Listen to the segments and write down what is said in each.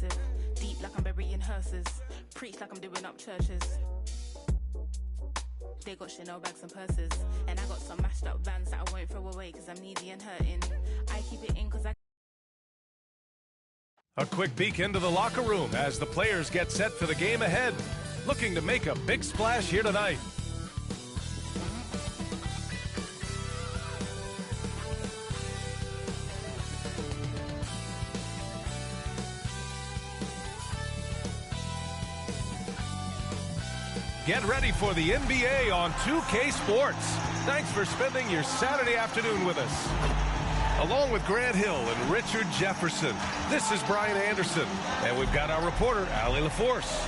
impressive. Deep like I'm burying hearses. Preach like I'm doing up churches. They got Chanel bags and purses. And I got some mashed up vans that I won't throw away cause I'm needy and hurting. I keep it in cause I... A quick peek into the locker room as the players get set for the game ahead. Looking to make a big splash here tonight. Get ready for the NBA on 2K Sports. Thanks for spending your Saturday afternoon with us. Along with Grant Hill and Richard Jefferson, this is Brian Anderson. And we've got our reporter, Allie LaForce.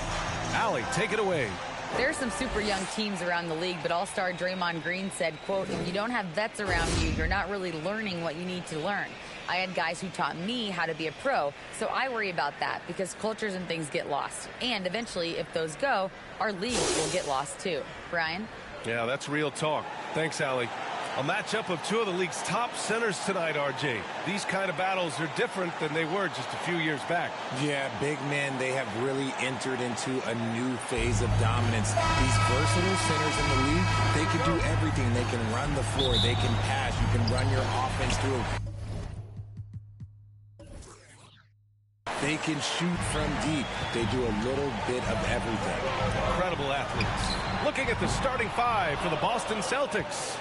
Allie, take it away. There are some super young teams around the league, but All-Star Draymond Green said, quote, if you don't have vets around you, you're not really learning what you need to learn. I had guys who taught me how to be a pro, so I worry about that because cultures and things get lost. And eventually, if those go, our league will get lost too. Brian? Yeah, that's real talk. Thanks, Allie. A matchup of two of the league's top centers tonight, RJ. These kind of battles are different than they were just a few years back. Yeah, big men, they have really entered into a new phase of dominance. These versatile centers in the league, they can do everything. They can run the floor, they can pass, you can run your offense through. They can shoot from deep. They do a little bit of everything. Incredible athletes. Looking at the starting five for the Boston Celtics.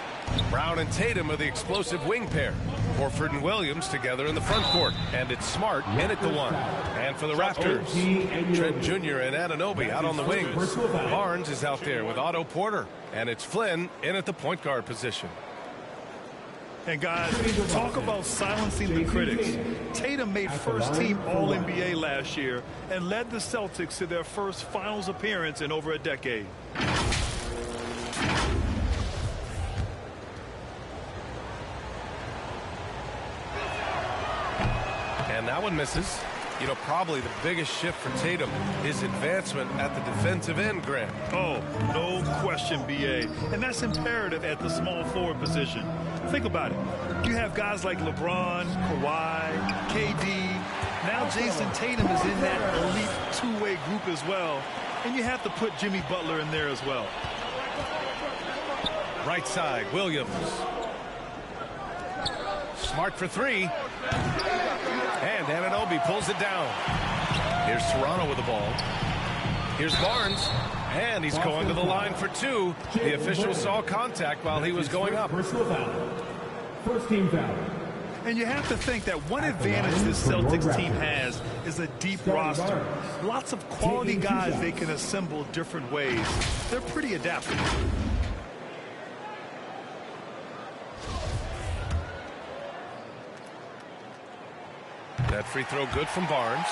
Brown and Tatum are the explosive wing pair. Horford and Williams together in the front court. And it's Smart in at the one. And for the Raptors, Trent Jr. and Anunoby out on the wings. Barnes is out there with Otto Porter. And it's Flynn in at the point guard position. And guys, talk about silencing the critics. Tatum made first-team All-NBA last year and led the Celtics to their first finals appearance in over a decade. And that one misses. You know, probably the biggest shift for Tatum is advancement at the defensive end, Grant. Oh, no question, B.A. And that's imperative at the small forward position. Think about it. You have guys like LeBron, Kawhi, KD. Now Jason Tatum is in that elite two-way group as well. And you have to put Jimmy Butler in there as well. Right side, Williams. Smart for three. And Anunoby pulls it down. Here's Toronto with the ball. Here's Barnes. And he's going to the line for two. The official saw contact while he was going up. First team foul. And you have to think that one advantage this Celtics team has is a deep roster. Lots of quality guys they can assemble different ways. They're pretty adaptable. That free throw good from Barnes.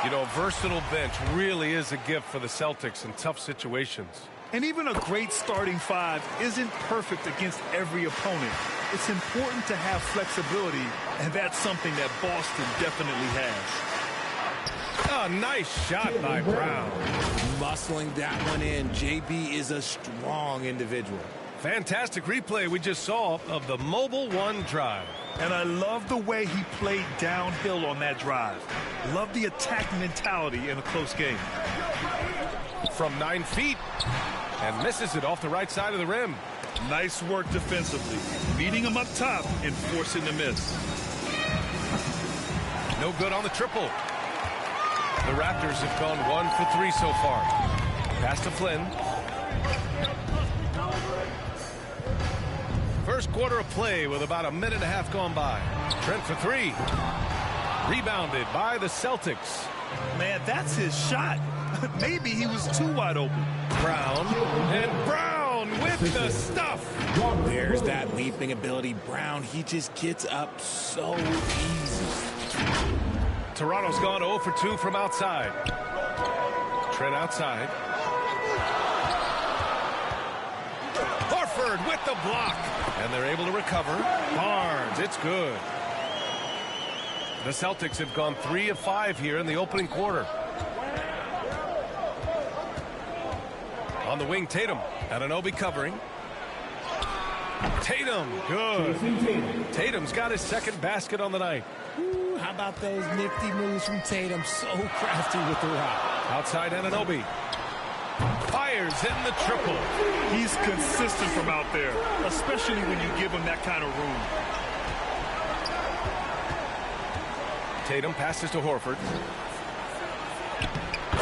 You know, a versatile bench really is a gift for the Celtics in tough situations. And even a great starting five isn't perfect against every opponent. It's important to have flexibility, and that's something that Boston definitely has. A nice shot by Brown. Muscling that one in. JB is a strong individual. Fantastic replay we just saw of the Mobile One drive. And I love the way he played downhill on that drive. Love the attack mentality in a close game. From 9 feet. And misses it off the right side of the rim. Nice work defensively. Beating him up top and forcing the miss. No good on the triple. The Raptors have gone 1 for 3 so far. Pass to Flynn. First quarter of play with about a minute and a half gone by. Trent for three. Rebounded by the Celtics. Man, that's his shot. Maybe he was too wide open. Brown. And Brown with the stuff. There's that leaping ability. Brown, he just gets up so easy. Toronto's gone 0 for 2 from outside. Trent outside. Horford with the block. And they're able to recover. Barnes, it's good. The Celtics have gone 3 of 5 here in the opening quarter. On the wing, Tatum. Anunoby covering. Tatum, good. Tatum's got his second basket on the night. How about those nifty moves from Tatum? So crafty with the rock. Outside Anunoby. Fires in the triple. He's consistent from out there, especially when you give him that kind of room. Tatum passes to Horford.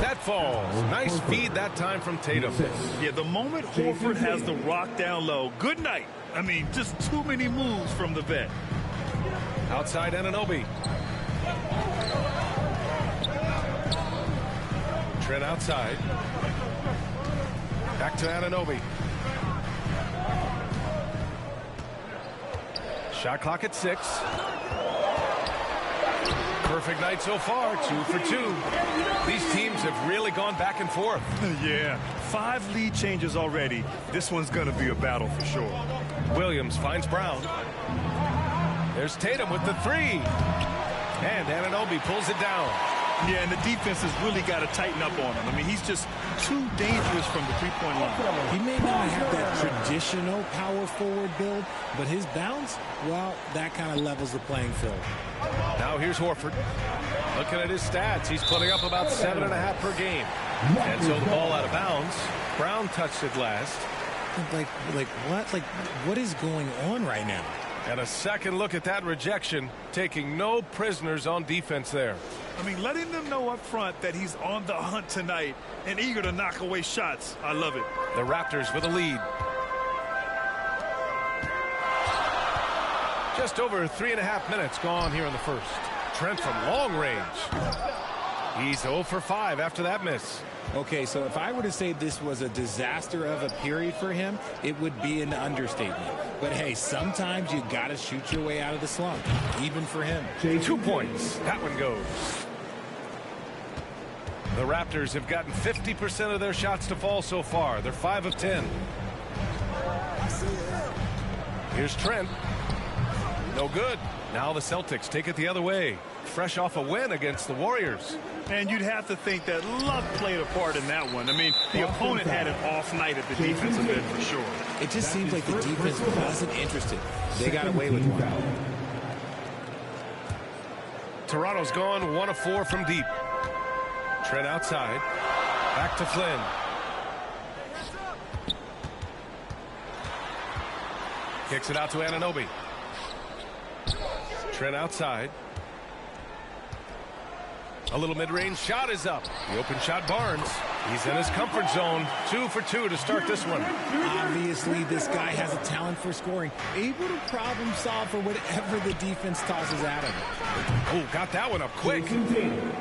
That falls. Nice feed that time from Tatum. Yeah, the moment Horford has the rock down low, good night. I mean, just too many moves from the vet. Outside Anunoby. Trent outside. Back to Anunoby. Shot clock at 6. Perfect night so far, 2 for 2. These teams have really gone back and forth. Yeah, 5 lead changes already. This one's going to be a battle for sure. Williams finds Brown. There's Tatum with the 3. And Anunoby pulls it down. Yeah, and the defense has really got to tighten up on him. I mean, he's just too dangerous from the three-point line. He may not have that traditional power forward build, but his bounce, well, that kind of levels the playing field. Now here's Horford. Looking at his stats, he's putting up about 7.5 per game. And so the ball out of bounds. Brown touched it last. What is going on right now? And a second look at that rejection, taking no prisoners on defense there. I mean, letting them know up front that he's on the hunt tonight and eager to knock away shots. I love it. The Raptors with a lead. Just over 3.5 minutes gone here in the first. Trent from long range. He's 0 for 5 after that miss. Okay, so if I were to say this was a disaster of a period for him, it would be an understatement. But hey, sometimes you got to shoot your way out of the slump, even for him. 2 points. That one goes. The Raptors have gotten 50% of their shots to fall so far. They're 5 of 10. Here's Trent. No good. Now the Celtics take it the other way. Fresh off a win against the Warriors. And you'd have to think that luck played a part in that one. I mean, the opponent had an off night at the defensive end for sure. It just seems like the defense wasn't interested. They got away with one. Toronto's gone 1 of 4 from deep. Trent outside. Back to Flynn. Kicks it out to Anunoby. Trent outside. A little mid-range shot is up. The open shot, Barnes. He's in his comfort zone. 2 for 2 to start this one. Obviously, this guy has a talent for scoring. Able to problem solve for whatever the defense tosses at him. Oh, got that one up quick.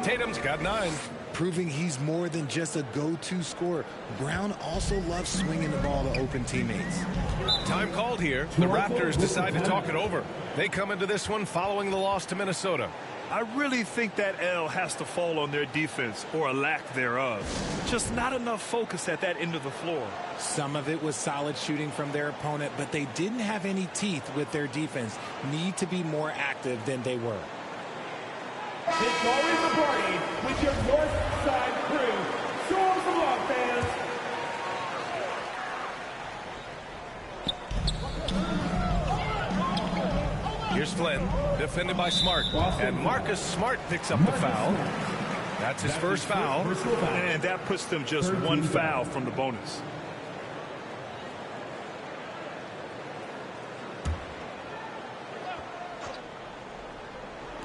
Tatum's got 9. Proving he's more than just a go-to scorer. Brown also loves swinging the ball to open teammates. Time called here. The Raptors decide to talk it over. They come into this one following the loss to Minnesota. I really think that L has to fall on their defense, or a lack thereof. Just not enough focus at that end of the floor. Some of it was solid shooting from their opponent, but they didn't have any teeth with their defense. Need to be more active than they were. It's always the party with your North Side crew. Show them some love, fans. Here's Flynn, defended by Smart. And Marcus Smart picks up the foul. That's his first foul. And that puts them just 1 foul from the bonus.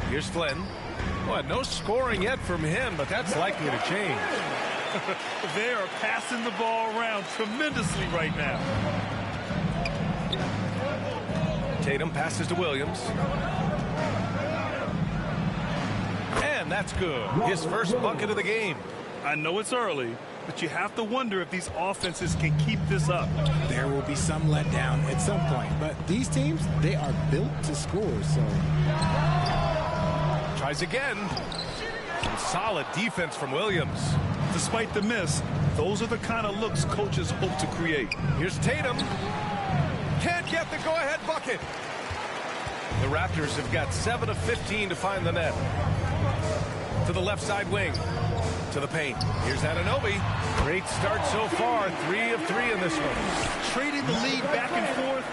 Here's Flynn. Well, no scoring yet from him, but that's likely to change. They are passing the ball around tremendously right now. Tatum passes to Williams. And that's good. His first bucket of the game. I know it's early, but you have to wonder if these offenses can keep this up. There will be some letdown at some point, but these teams, they are built to score, so... Tries again. Some solid defense from Williams. Despite the miss, those are the kind of looks coaches hope to create. Here's Tatum. Can't get the go-ahead bucket. The Raptors have got 7 of 15 to find the net. To the left side wing. to the paint. Here's Anunoby. Great start so far. 3 of 3 in this one. Trading the lead back and forth.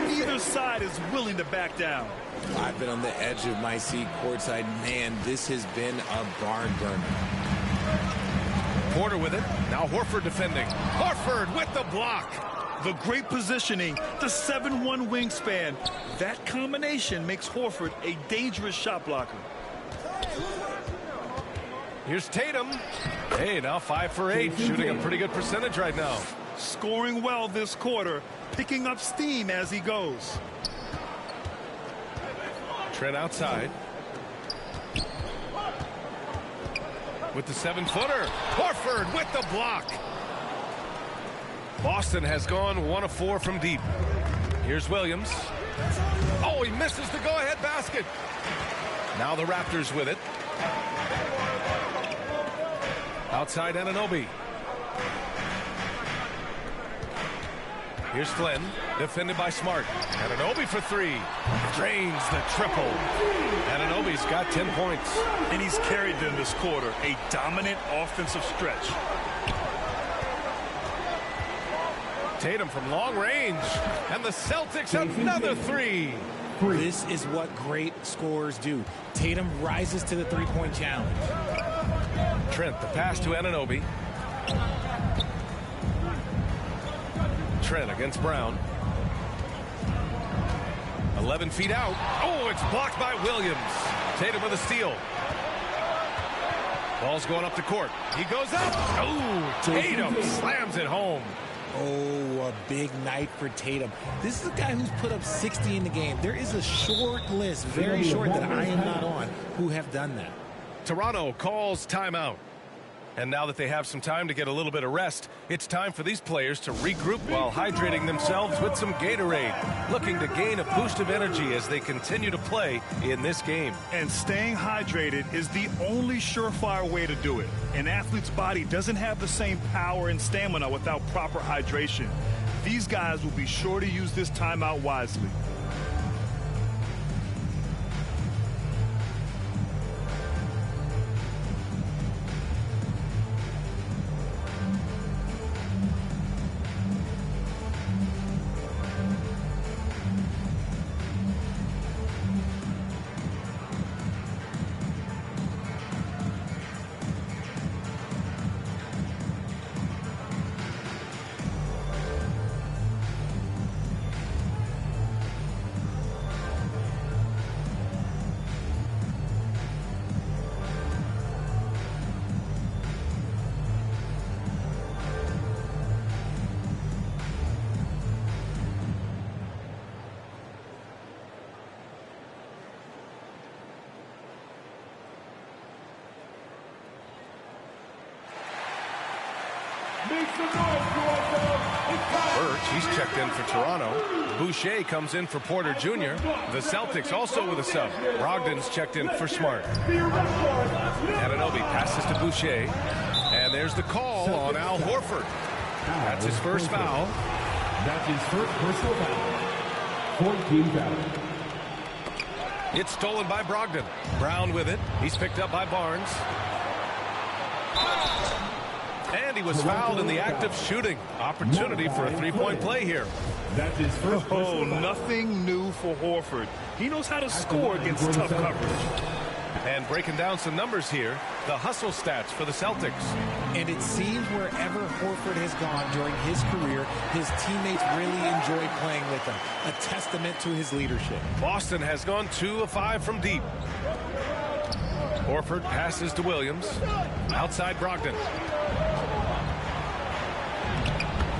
Neither side is willing to back down. I've been on the edge of my seat courtside. Man, this has been a barn burner. Porter with it. Now Horford defending. Horford with the block. The great positioning, the 7'1" wingspan. That combination makes Horford a dangerous shot blocker. Here's Tatum. Hey, now 5 for 8. Shooting a pretty good percentage right now. Scoring well this quarter. Picking up steam as he goes. Trent outside. With the 7-footer. Horford with the block. Boston has gone 1 of 4 from deep. Here's Williams. Oh, he misses the go-ahead basket. Now the Raptors with it. Outside Anunoby. Here's Flynn, defended by Smart. Anunoby for 3. Drains the triple. Anunoby's got 10 points. And he's carried them this quarter. A dominant offensive stretch. Tatum from long range. And the Celtics another 3. This is what great scorers do. Tatum rises to the three-point challenge. Trent, the pass to Anunoby. Trent against Brown. 11 feet out. Oh, it's blocked by Williams. Tatum with a steal. Ball's going up the court. He goes up. Oh, Tatum slams it home. Oh, a big night for Tatum. This is a guy who's put up 60 in the game. There is a short list, very short, that I am not on, who have done that. Toronto calls timeout. And now that they have some time to get a little bit of rest, it's time for these players to regroup while hydrating themselves with some Gatorade, looking to gain a boost of energy as they continue to play in this game. And staying hydrated is the only surefire way to do it. An athlete's body doesn't have the same power and stamina without proper hydration. These guys will be sure to use this timeout wisely. Birch, he's checked in for Toronto. Boucher comes in for Porter Jr. The Celtics also with a sub. Brogdon's checked in for Smart. Anunoby passes to Boucher. And there's the call on Al Horford. That's his first foul. That's his first personal foul. 14 foul. It's stolen by Brogdon. Brown with it. He's picked up by Barnes. And he was fouled in the act of shooting. Opportunity for a three-point play here. That's his first. Oh, nothing new for Horford. He knows how to score against tough coverage. And breaking down some numbers here, the hustle stats for the Celtics. And it seems wherever Horford has gone during his career, his teammates really enjoy playing with him. A testament to his leadership. Boston has gone 2 of 5 from deep. Horford passes to Williams. Outside Brogdon.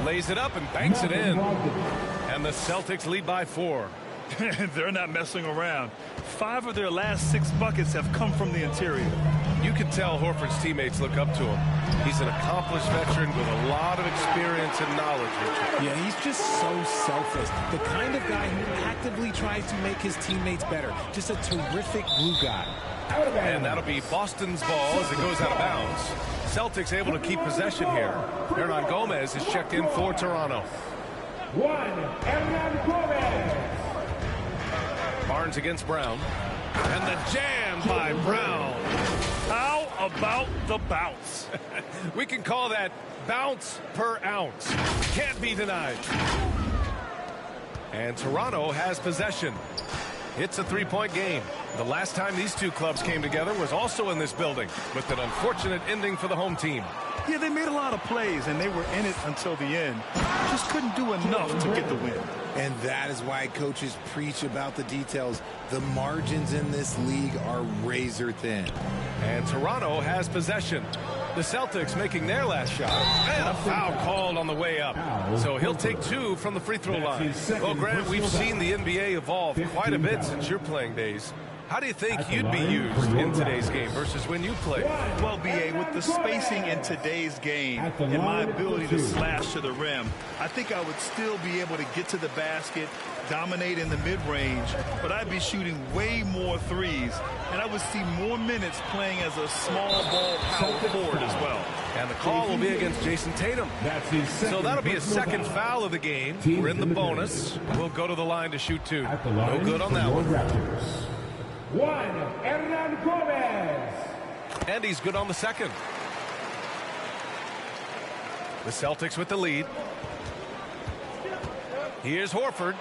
Lays it up and banks it in. And the Celtics lead by 4. They're not messing around. 5 of their last 6 buckets have come from the interior. You can tell Horford's teammates look up to him. He's an accomplished veteran with a lot of experience and knowledge, Richard. Yeah, he's just so selfless. The kind of guy who actively tries to make his teammates better. Just a terrific glue guy. And that'll be Boston's ball as it goes out of bounds. Celtics able to keep possession here. Hernan Gomez is checked in for Toronto. Hernan Gomez. Barnes against Brown. And the jam by Brown. How about the bounce? We can call that bounce per ounce. Can't be denied. And Toronto has possession. It's a three-point game. The last time these two clubs came together was also in this building, with an unfortunate ending for the home team. Yeah, they made a lot of plays, and they were in it until the end. Just couldn't do enough to get the win. And that is why coaches preach about the details. The margins in this league are razor thin. And Toronto has possession. The Celtics making their last shot. And a foul called on the way up. So he'll take two from the free throw line. Well, Grant, we've seen the NBA evolve quite a bit since your playing days. How do you think you'd be used in today's game versus when you played? Well, B.A., with the spacing in today's game and my ability to slash to the rim, I think I would still be able to get to the basket, dominate in the mid-range, but I'd be shooting way more threes, and I would see more minutes playing as a small ball power forward as well. And the call will be against Jason Tatum. So that'll be his second foul of the game. We're in the bonus. We'll go to the line to shoot two. No good on that one. Hernan Gomez. And he's good on the second. The Celtics with the lead. Here's Horford.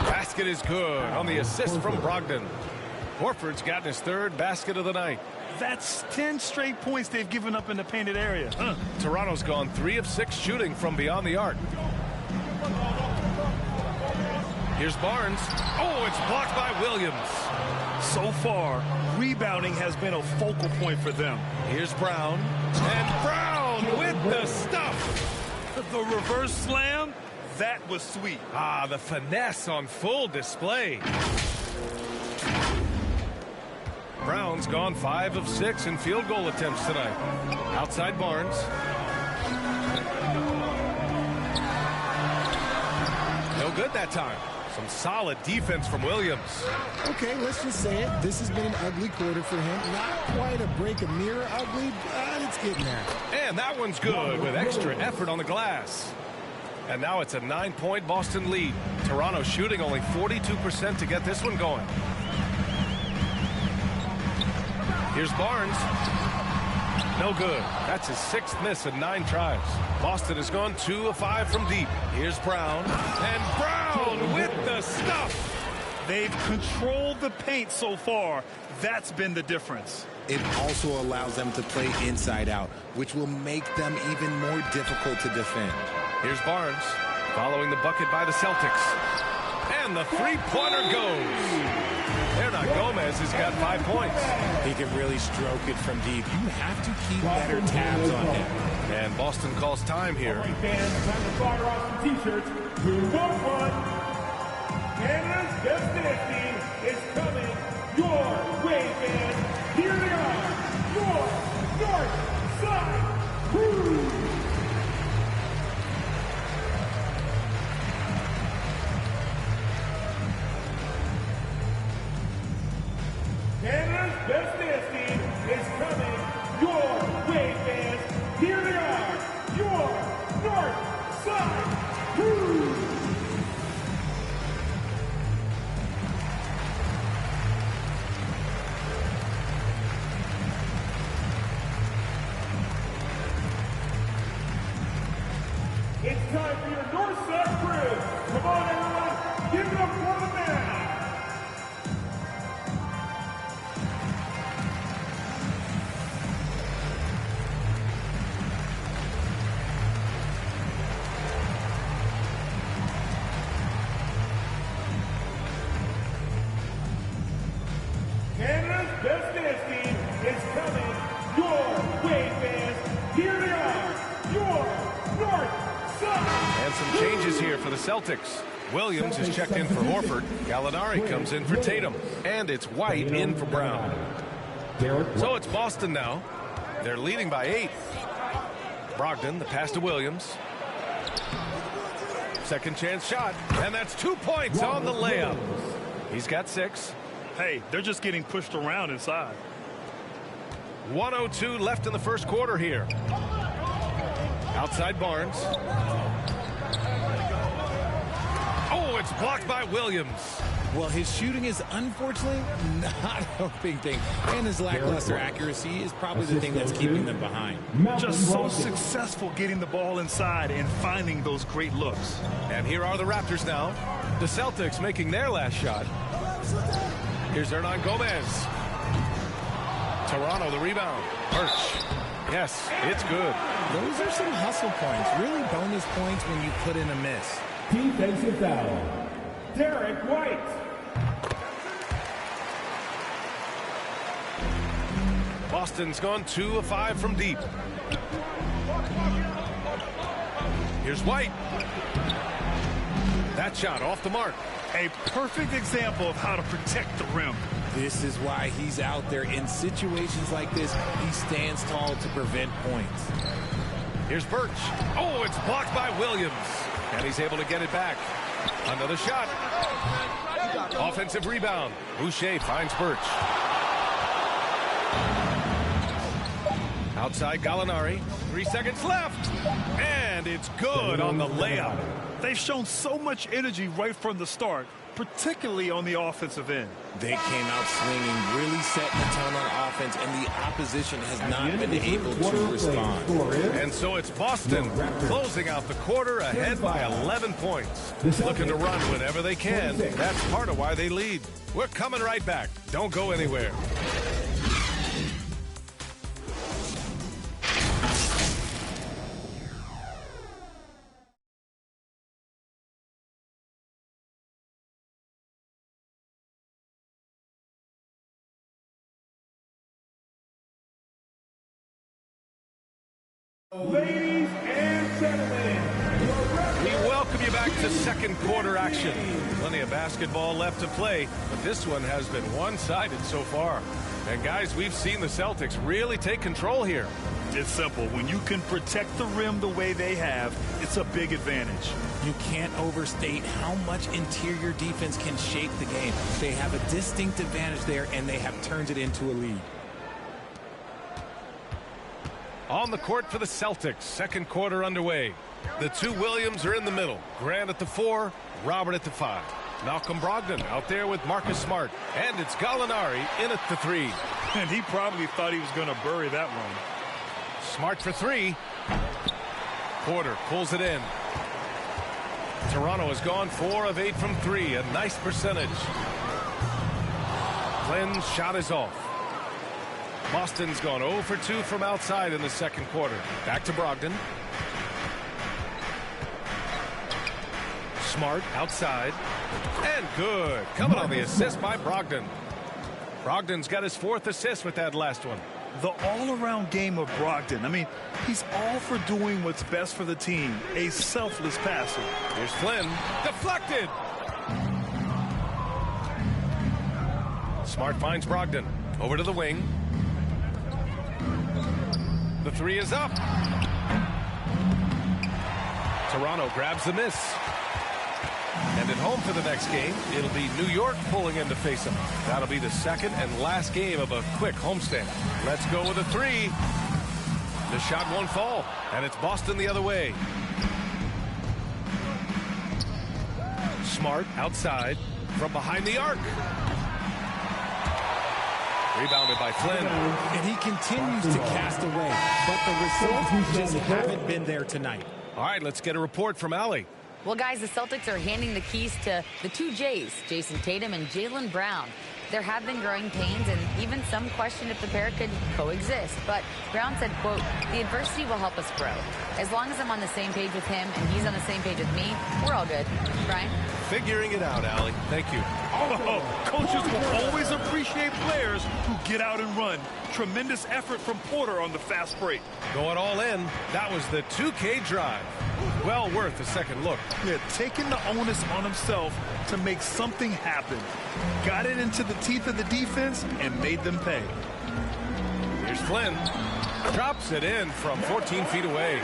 Basket is good on the assist from Brogdon. Horford's gotten his third basket of the night. That's 10 straight points they've given up in the painted area. Toronto's gone 3 of 6 shooting from beyond the arc. Here's Barnes. Oh, it's blocked by Williams. So far, rebounding has been a focal point for them. Here's Brown. And Brown with the stuff. The reverse slam, that was sweet. Ah, the finesse on full display. Brown's gone 5 of 6 in field goal attempts tonight. Outside Barnes. No good that time. Some solid defense from Williams. Okay, let's just say it. This has been an ugly quarter for him. Not quite a break a mirror ugly, but it's getting there. And that one's good with extra effort on the glass. And now it's a 9-point Boston lead. Toronto shooting only 42% to get this one going. Here's Barnes. No good. That's his 6th miss in 9 tries. Boston has gone 2 of 5 from deep. Here's Brown. And Brown with the stuff. They've controlled the paint so far. That's been the difference. It also allows them to play inside out, which will make them even more difficult to defend. Here's Barnes following the bucket by the Celtics. And the three-pointer goes. Hernan Gomez has got 5 points. He can really stroke it from deep. You have to keep better tabs on him. And Boston calls time here. All right, fans, time to fire off some T-shirts. Who wants one? Canada's Best Dance Team is coming your way, fans. Here they are, your North Side Crew. Canada's Best Dance Team is coming your way, fans. Here they are, your North Side Crew. It's time for your North Side Crew. Come on, everyone, give it up for the man. Canada's Best Dance Team is coming your way, fans. Here they are, your North Side. And some changes here for the Celtics. Williams is checked in for Horford. Gallinari comes in for Tatum. And it's White in for Brown. So it's Boston now. They're leading by 8. Brogdon, the pass to Williams. Second chance shot. And that's 2 points on the layup. He's got 6. Hey, they're just getting pushed around inside. 1:02 left in the first quarter here. Outside Barnes. Oh, it's blocked by Williams. Well, his shooting is unfortunately not helping things, and his lackluster accuracy is probably the thing that's keeping them behind. Just so successful getting the ball inside and finding those great looks. And here are the Raptors now. The Celtics making their last shot. Here's Hernan Gomez. Toronto the rebound. Birch. Yes, it's good. Those are some hustle points, really bonus points when you put in a miss. Defensive foul. Derek White. Boston's gone 2 of 5 from deep. Here's White. That shot off the mark. A perfect example of how to protect the rim. This is why he's out there in situations like this. He stands tall to prevent points. Here's Birch. Oh, it's blocked by Williams. And he's able to get it back. Another shot. Offensive rebound. Boucher finds Birch. Outside Gallinari. 3 seconds left. And it's good on the layup. They've shown so much energy right from the start, particularly on the offensive end. They came out swinging, really setting the tone on offense, and the opposition has not been able to respond. And so it's Boston closing out the quarter ahead by 11 points. Looking to run whenever they can. That's part of why they lead. We're coming right back. Don't go anywhere. Ladies and gentlemen, we welcome you back to second quarter action. Plenty of basketball left to play, but this one has been one-sided so far. And guys, we've seen the Celtics really take control here. It's simple. When you can protect the rim the way they have, it's a big advantage. You can't overstate how much interior defense can shape the game. They have a distinct advantage there, and they have turned it into a lead. On the court for the Celtics, second quarter underway. The two Williams are in the middle. Grant at the 4, Robert at the 5. Malcolm Brogdon out there with Marcus Smart. And it's Gallinari in at the 3. And he probably thought he was going to bury that one. Smart for 3. Porter pulls it in. Toronto has gone 4 of 8 from 3. A nice percentage. Flynn's shot is off. Boston's gone 0 for 2 from outside in the second quarter. Back to Brogdon. Smart outside. And good. Coming on the assist by Brogdon. Brogdon's got his 4th assist with that last one. The all-around game of Brogdon. I mean, he's all for doing what's best for the team. A selfless passer. Here's Flynn. Deflected. Smart finds Brogdon. Over to the wing. The 3 is up. Toronto grabs the miss. And at home for the next game, it'll be New York pulling in to face them. That'll be the second and last game of a quick homestand. Let's go with a 3. The shot won't fall, and it's Boston the other way. Smart outside from behind the arc. Rebounded by Flynn. And he continues to cast away, but the results just haven't been there tonight. All right, let's get a report from Allie. Well, guys, the Celtics are handing the keys to the 2 J's, Jason Tatum and Jaylen Brown. There have been growing pains, and even some question if the pair could coexist. But Brown said, quote, "The adversity will help us grow. As long as I'm on the same page with him and he's on the same page with me, we're all good." Brian? Figuring it out, Allie. Thank you. Oh, coaches will always appreciate players who get out and run. Tremendous effort from Porter on the fast break. Going all in. That was the 2K drive. Well worth a second look. Yeah, taking the onus on himself to make something happen. Got it into the teeth of the defense and made them pay. Here's Flynn. Drops it in from 14 feet away.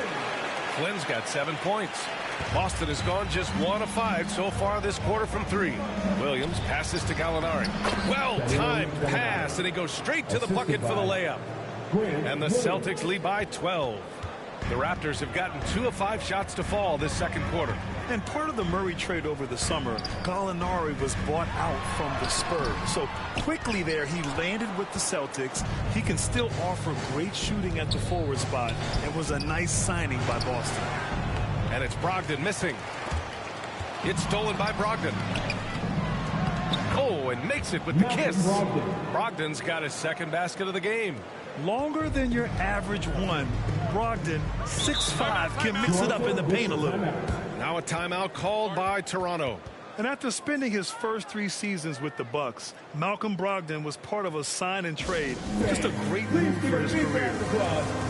Flynn's got 7 points. Boston has gone just 1 of 5 so far this quarter from 3. Williams passes to Gallinari. Well-timed pass, and he goes straight to the bucket for the layup. And the Celtics lead by 12. The Raptors have gotten 2 of 5 shots to fall this second quarter. And part of the Murray trade over the summer, Gallinari was bought out from the Spurs. So quickly there, he landed with the Celtics. He can still offer great shooting at the forward spot and was a nice signing by Boston. And it's Brogdon missing. It's stolen by Brogdon. Oh, and makes it with the kiss. Brogdon's got his second basket of the game. Longer than your average one. Brogdon, 6'5", can mix it up in the paint a little. Now a timeout called by Toronto. And after spending his first 3 seasons with the Bucks, Malcolm Brogdon was part of a sign and trade. Just a great move for his career.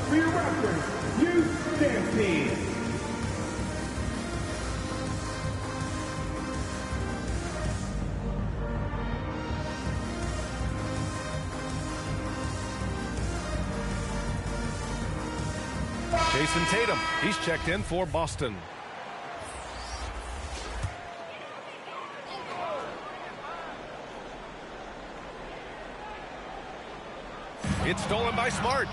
For your Raptors, Hugh Dansby. Jason Tatum, he's checked in for Boston. It's stolen by Smart.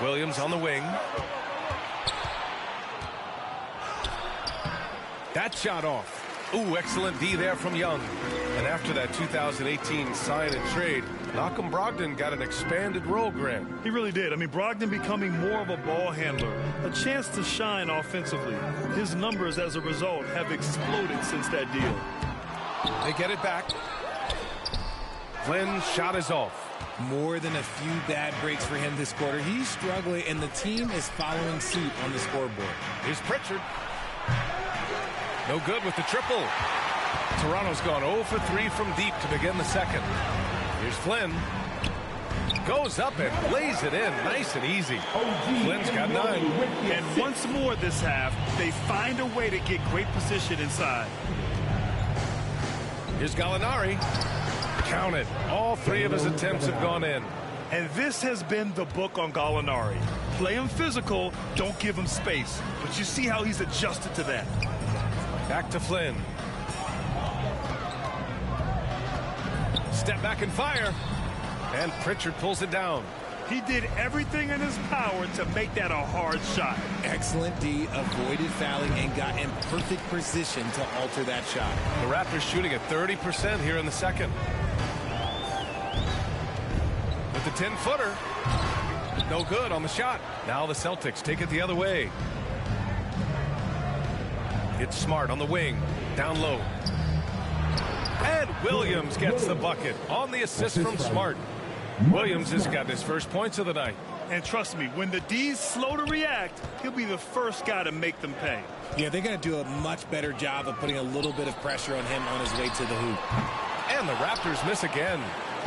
Williams on the wing. That shot off. Ooh, excellent D there from Young. And after that 2018 sign and trade, Malcolm Brogdon got an expanded role, Grant. He really did. I mean, Brogdon becoming more of a ball handler, a chance to shine offensively. His numbers as a result have exploded since that deal. They get it back. Flynn's shot is off. More than a few bad breaks for him this quarter. He's struggling, and the team is following suit on the scoreboard. Here's Pritchard. No good with the triple. Toronto's gone 0 for 3 from deep to begin the second. Here's Flynn. Goes up and lays it in nice and easy. Flynn's got 9. And once more this half, they find a way to get great position inside. Here's Gallinari. Counted. All 3 of his attempts have gone in. And this has been the book on Gallinari. Play him physical, don't give him space. But you see how he's adjusted to that. Back to Flynn. Step back and fire. And Pritchard pulls it down. He did everything in his power to make that a hard shot. Excellent D, avoided fouling, and got in perfect position to alter that shot. The Raptors shooting at 30% here in the second. With the 10-footer. No good on the shot. Now the Celtics take it the other way. It's Smart on the wing. Down low. And Williams gets the bucket on the assist from Smart. Williams has gotten his first points of the night. And trust me, when the D's slow to react, he'll be the first guy to make them pay. Yeah, they're going to do a much better job of putting a little bit of pressure on him on his way to the hoop. And the Raptors miss again.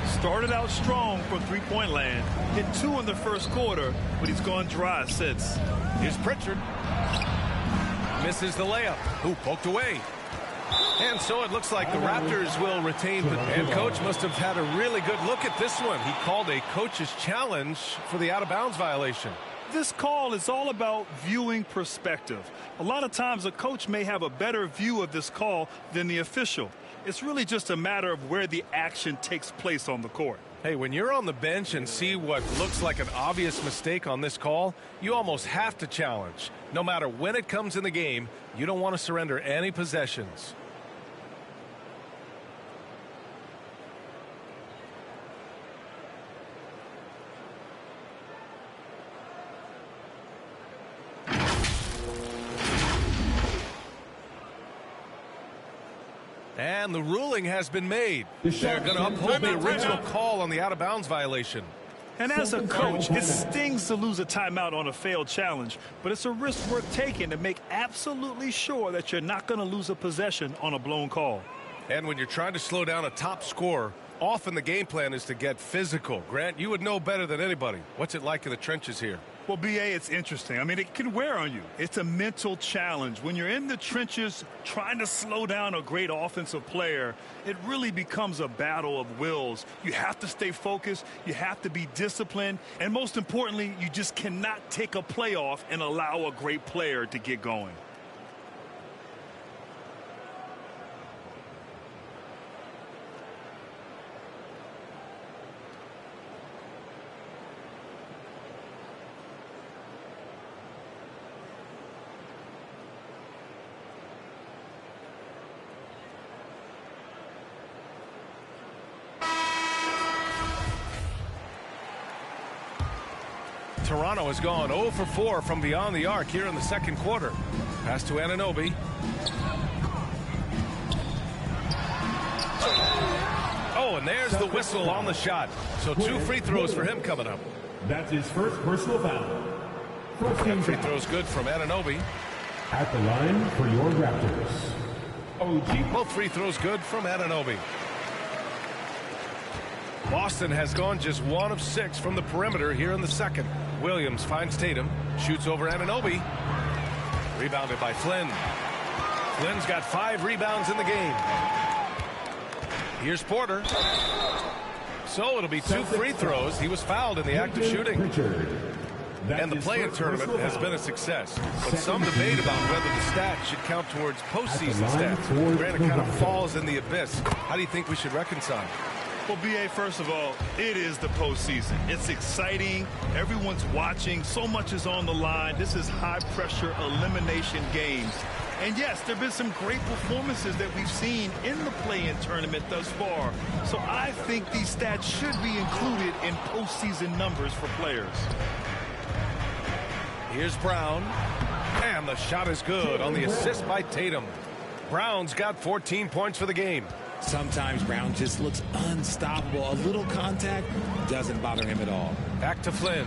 Started out strong from three-point land. Hit 2 in the first quarter, but he's gone dry since. Here's Pritchard. Misses the layup. Ooh, poked away. And so it looks like the Raptors will retain. The head coach must have had a really good look at this one. He called a coach's challenge for the out-of-bounds violation. This call is all about viewing perspective. A lot of times a coach may have a better view of this call than the official. It's really just a matter of where the action takes place on the court. Hey, when you're on the bench and see what looks like an obvious mistake on this call, you almost have to challenge. No matter when it comes in the game, you don't want to surrender any possessions. And the ruling has been made. They're going to uphold the original call on the out-of-bounds violation. And as a coach, it stings to lose a timeout on a failed challenge, but it's a risk worth taking to make absolutely sure that you're not going to lose a possession on a blown call. And when you're trying to slow down a top scorer, often the game plan is to get physical. Grant, you would know better than anybody. What's it like in the trenches here? Well, B.A., it's interesting. I mean, it can wear on you. It's a mental challenge. When you're in the trenches trying to slow down a great offensive player, it really becomes a battle of wills. You have to stay focused. You have to be disciplined. And most importantly, you just cannot take a play off and allow a great player to get going. Toronto has gone 0 for 4 from beyond the arc here in the second quarter. Pass to Anunoby. Oh, and there's the whistle on the shot. So 2 free throws for him coming up. That's his first personal foul. First team Free foul. throws good from Anunoby. At the line for your Raptors, OG. Both free throws good from Anunoby. Boston has gone just 1 of 6 from the perimeter here in the second. Williams finds Tatum, shoots over Anunoby. Rebounded by Flynn. Flynn's got 5 rebounds in the game. Here's Porter. So it'll be 2 free throws. He was fouled in the act of shooting. And the play-in tournament has been a success. But some debate about whether the stats should count towards postseason stats. Granted, it kind of falls in the abyss. How do you think we should reconcile? Well, B.A., first of all, it is the postseason. It's exciting. Everyone's watching. So much is on the line. This is high-pressure elimination games. And, yes, there have been some great performances that we've seen in the play-in tournament thus far. So I think these stats should be included in postseason numbers for players. Here's Brown. And the shot is good on the assist by Tatum. Brown's got 14 points for the game. Sometimes Brown just looks unstoppable. A little contact doesn't bother him at all. Back to Flynn.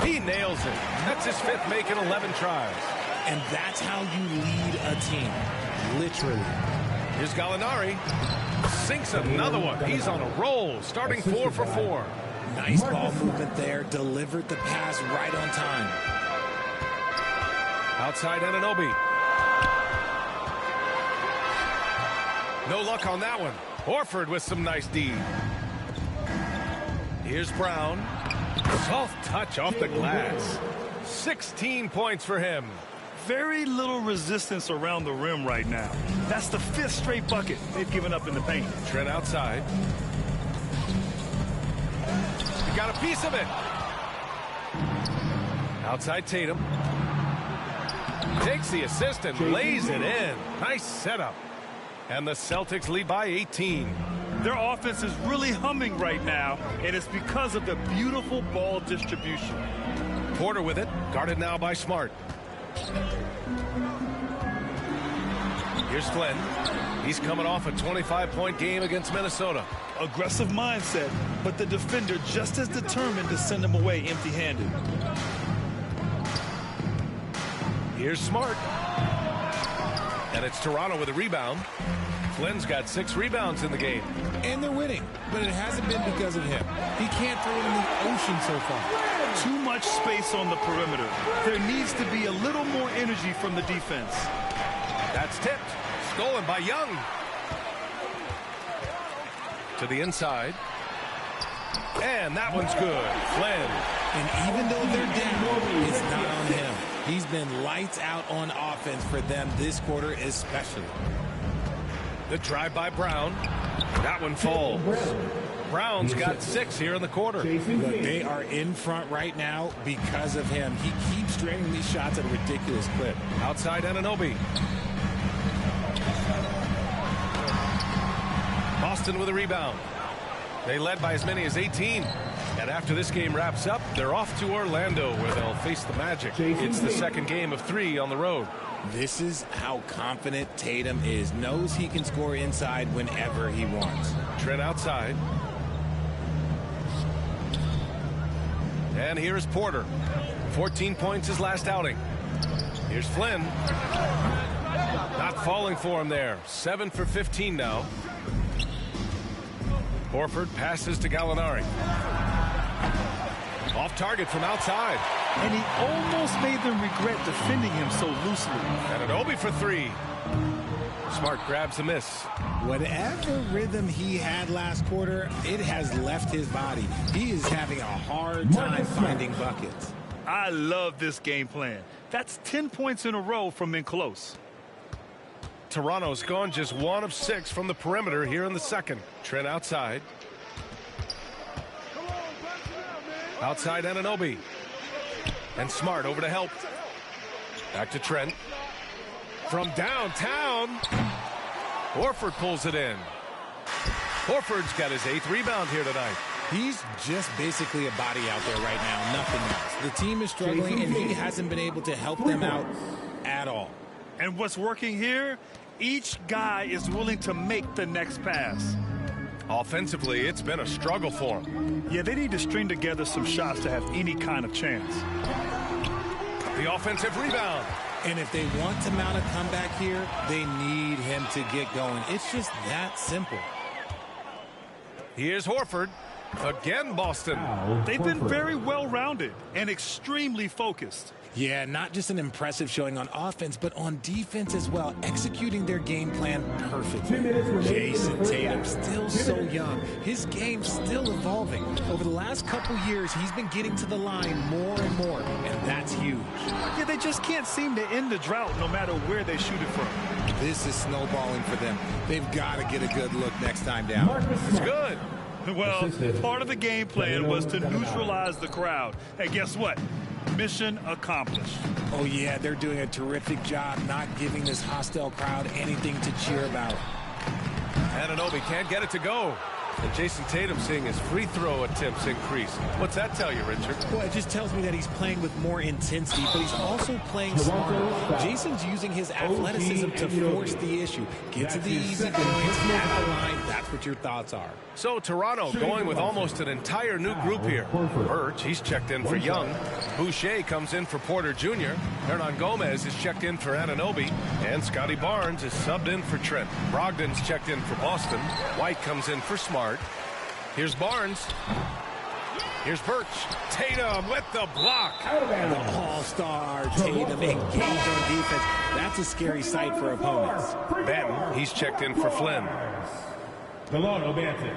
He nails it. That's his 5th make in 11 tries. And that's how you lead a team. Literally. Here's Gallinari. Sinks another one. He's on a roll, starting 4 for 4. Nice ball movement there. Delivered the pass right on time. Outside Anunoby. No luck on that one. Horford with some nice D. Here's Brown. Soft touch off the glass. 16 points for him. Very little resistance around the rim right now. That's the 5th straight bucket they've given up in the paint. Trent outside. He got a piece of it. Outside Tatum. Takes the assist and lays it in. Nice setup. And the Celtics lead by 18. Their offense is really humming right now, and it's because of the beautiful ball distribution. Porter with it, guarded now by Smart. Here's Flynn. He's coming off a 25-point game against Minnesota. Aggressive mindset, but the defender just as determined to send him away empty-handed. Here's Smart. And it's Toronto with a rebound. Flynn's got 6 rebounds in the game. And they're winning, but it hasn't been because of him. He can't throw it in the ocean so far. Too much space on the perimeter. There needs to be a little more energy from the defense. That's tipped. Stolen by Young. To the inside. And that one's good. Flynn. And even though they're down, it's not on him. He's been lights out on offense for them this quarter especially. The drive by Brown. That one falls. Brown's got 6 here in the quarter. Look, they are in front right now because of him. He keeps draining these shots at a ridiculous clip. Outside Anunoby. Boston with a rebound. They led by as many as 18. And after this game wraps up, they're off to Orlando where they'll face the Magic. It's the second game of 3 on the road. This is how confident Tatum is. Knows he can score inside whenever he wants. Trent outside. And here's Porter. 14 points his last outing. Here's Flynn. Not falling for him there. 7 for 15 now. Horford passes to Gallinari. Off target from outside. And he almost made them regret defending him so loosely. Anunoby for 3. Smart grabs a miss. Whatever rhythm he had last quarter, it has left his body. He is having a hard time finding buckets. I love this game plan. That's 10 points in a row from in close. Toronto's gone just 1 of 6 from the perimeter here in the second. Trent outside. Outside Anunoby. And Smart over to help. Back to Trent. From downtown. Horford pulls it in. Horford's got his 8th rebound here tonight. He's just basically a body out there right now, nothing else. The team is struggling, and he hasn't been able to help them out at all. And what's working here, each guy is willing to make the next pass. Offensively, it's been a struggle for him. Yeah, they need to string together some shots to have any kind of chance. The offensive rebound. And if they want to mount a comeback here, they need him to get going. It's just that simple. Here's Horford. Again, Boston. They've been very well-rounded and extremely focused. Yeah, not just an impressive showing on offense, but on defense as well, executing their game plan perfectly. Jason Tatum, still so young. His game's still evolving. Over the last couple years, he's been getting to the line more and more, and that's huge. Yeah, they just can't seem to end the drought no matter where they shoot it from. This is snowballing for them. They've got to get a good look next time down. It's good. Well, part of the game plan was to neutralize the crowd. And guess what? Mission accomplished. Oh, yeah, they're doing a terrific job not giving this hostile crowd anything to cheer about. Anunoby can't get it to go. And Jason Tatum seeing his free throw attempts increase. What's that tell you, Richard? Well, it just tells me that he's playing with more intensity, but he's also playing smarter. Jason's using his athleticism to force the issue. Get to the easy points, at the line. That's what your thoughts are. So Toronto going with almost an entire new group here. Birch, he's checked in for Young. Boucher comes in for Porter Jr. Hernan Gomez is checked in for Anunoby. And Scotty Barnes is subbed in for Trent. Brogdon's checked in for Boston. White comes in for Smart. Here's Barnes. Here's Birch. Tatum with the block. The all-star Tatum engaged on defense. That's a scary sight for opponents. Ben, he's checked in for Flynn. Delano Banton.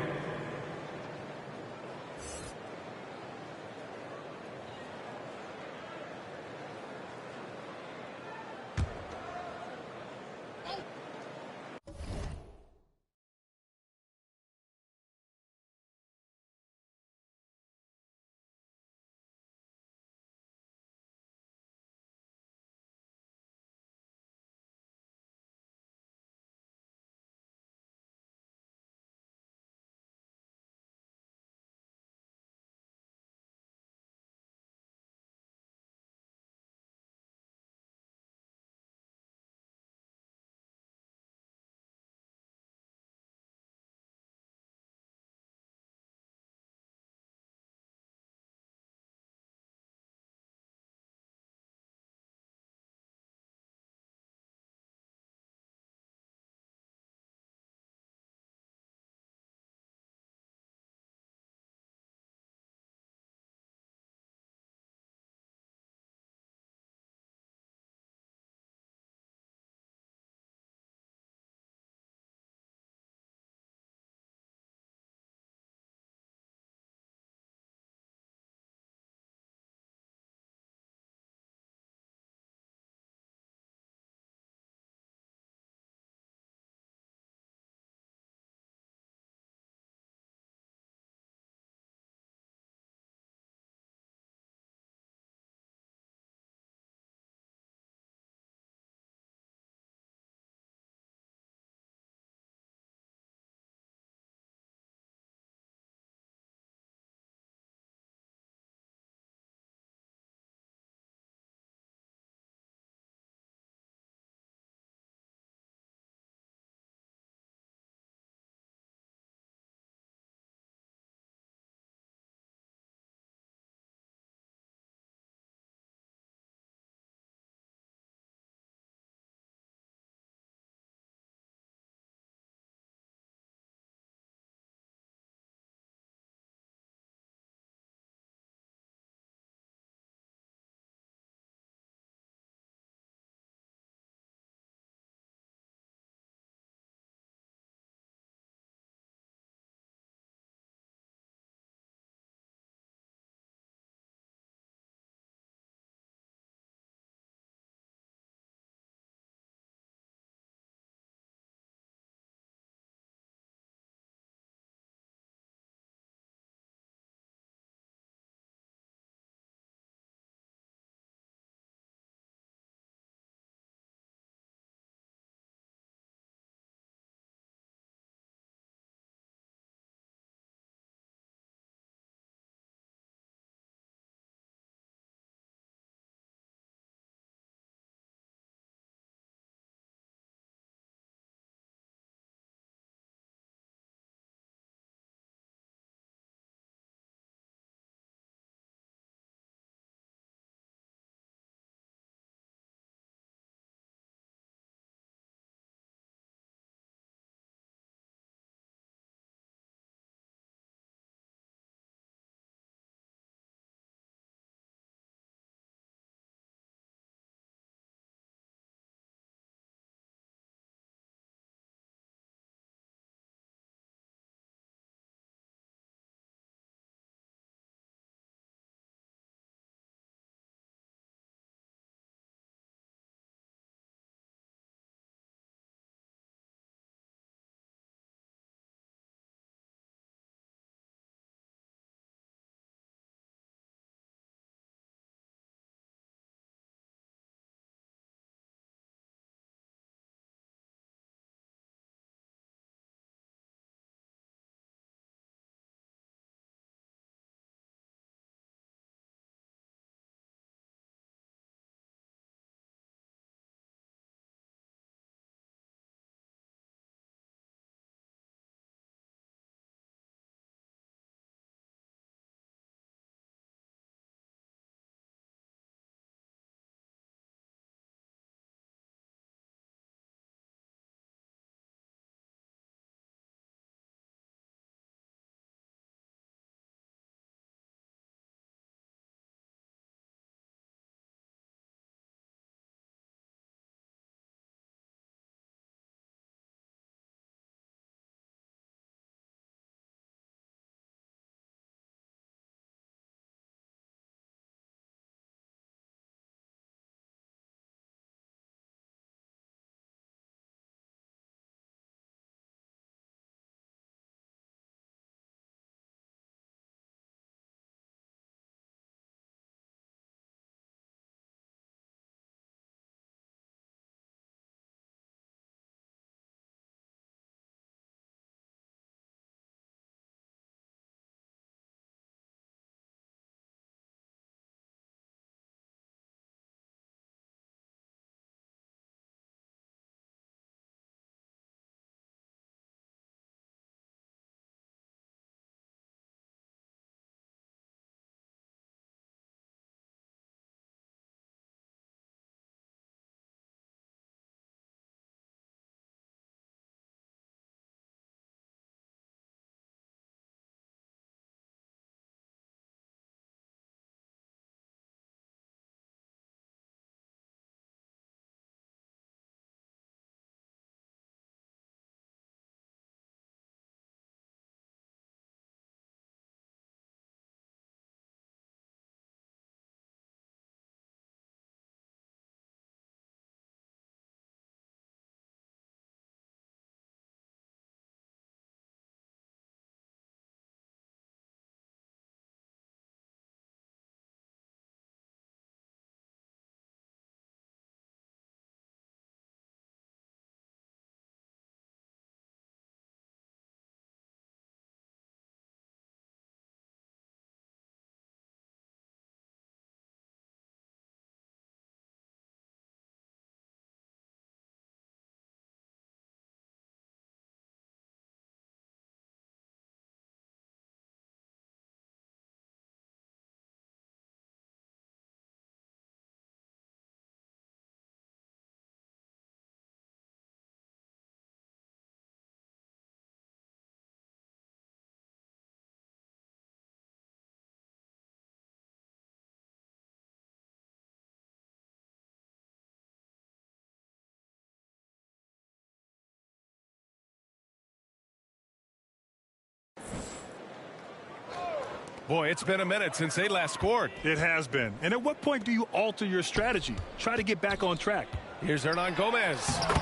Boy, it's been a minute since they last scored. It has been. And at what point do you alter your strategy? Try to get back on track. Here's Hernan Gomez.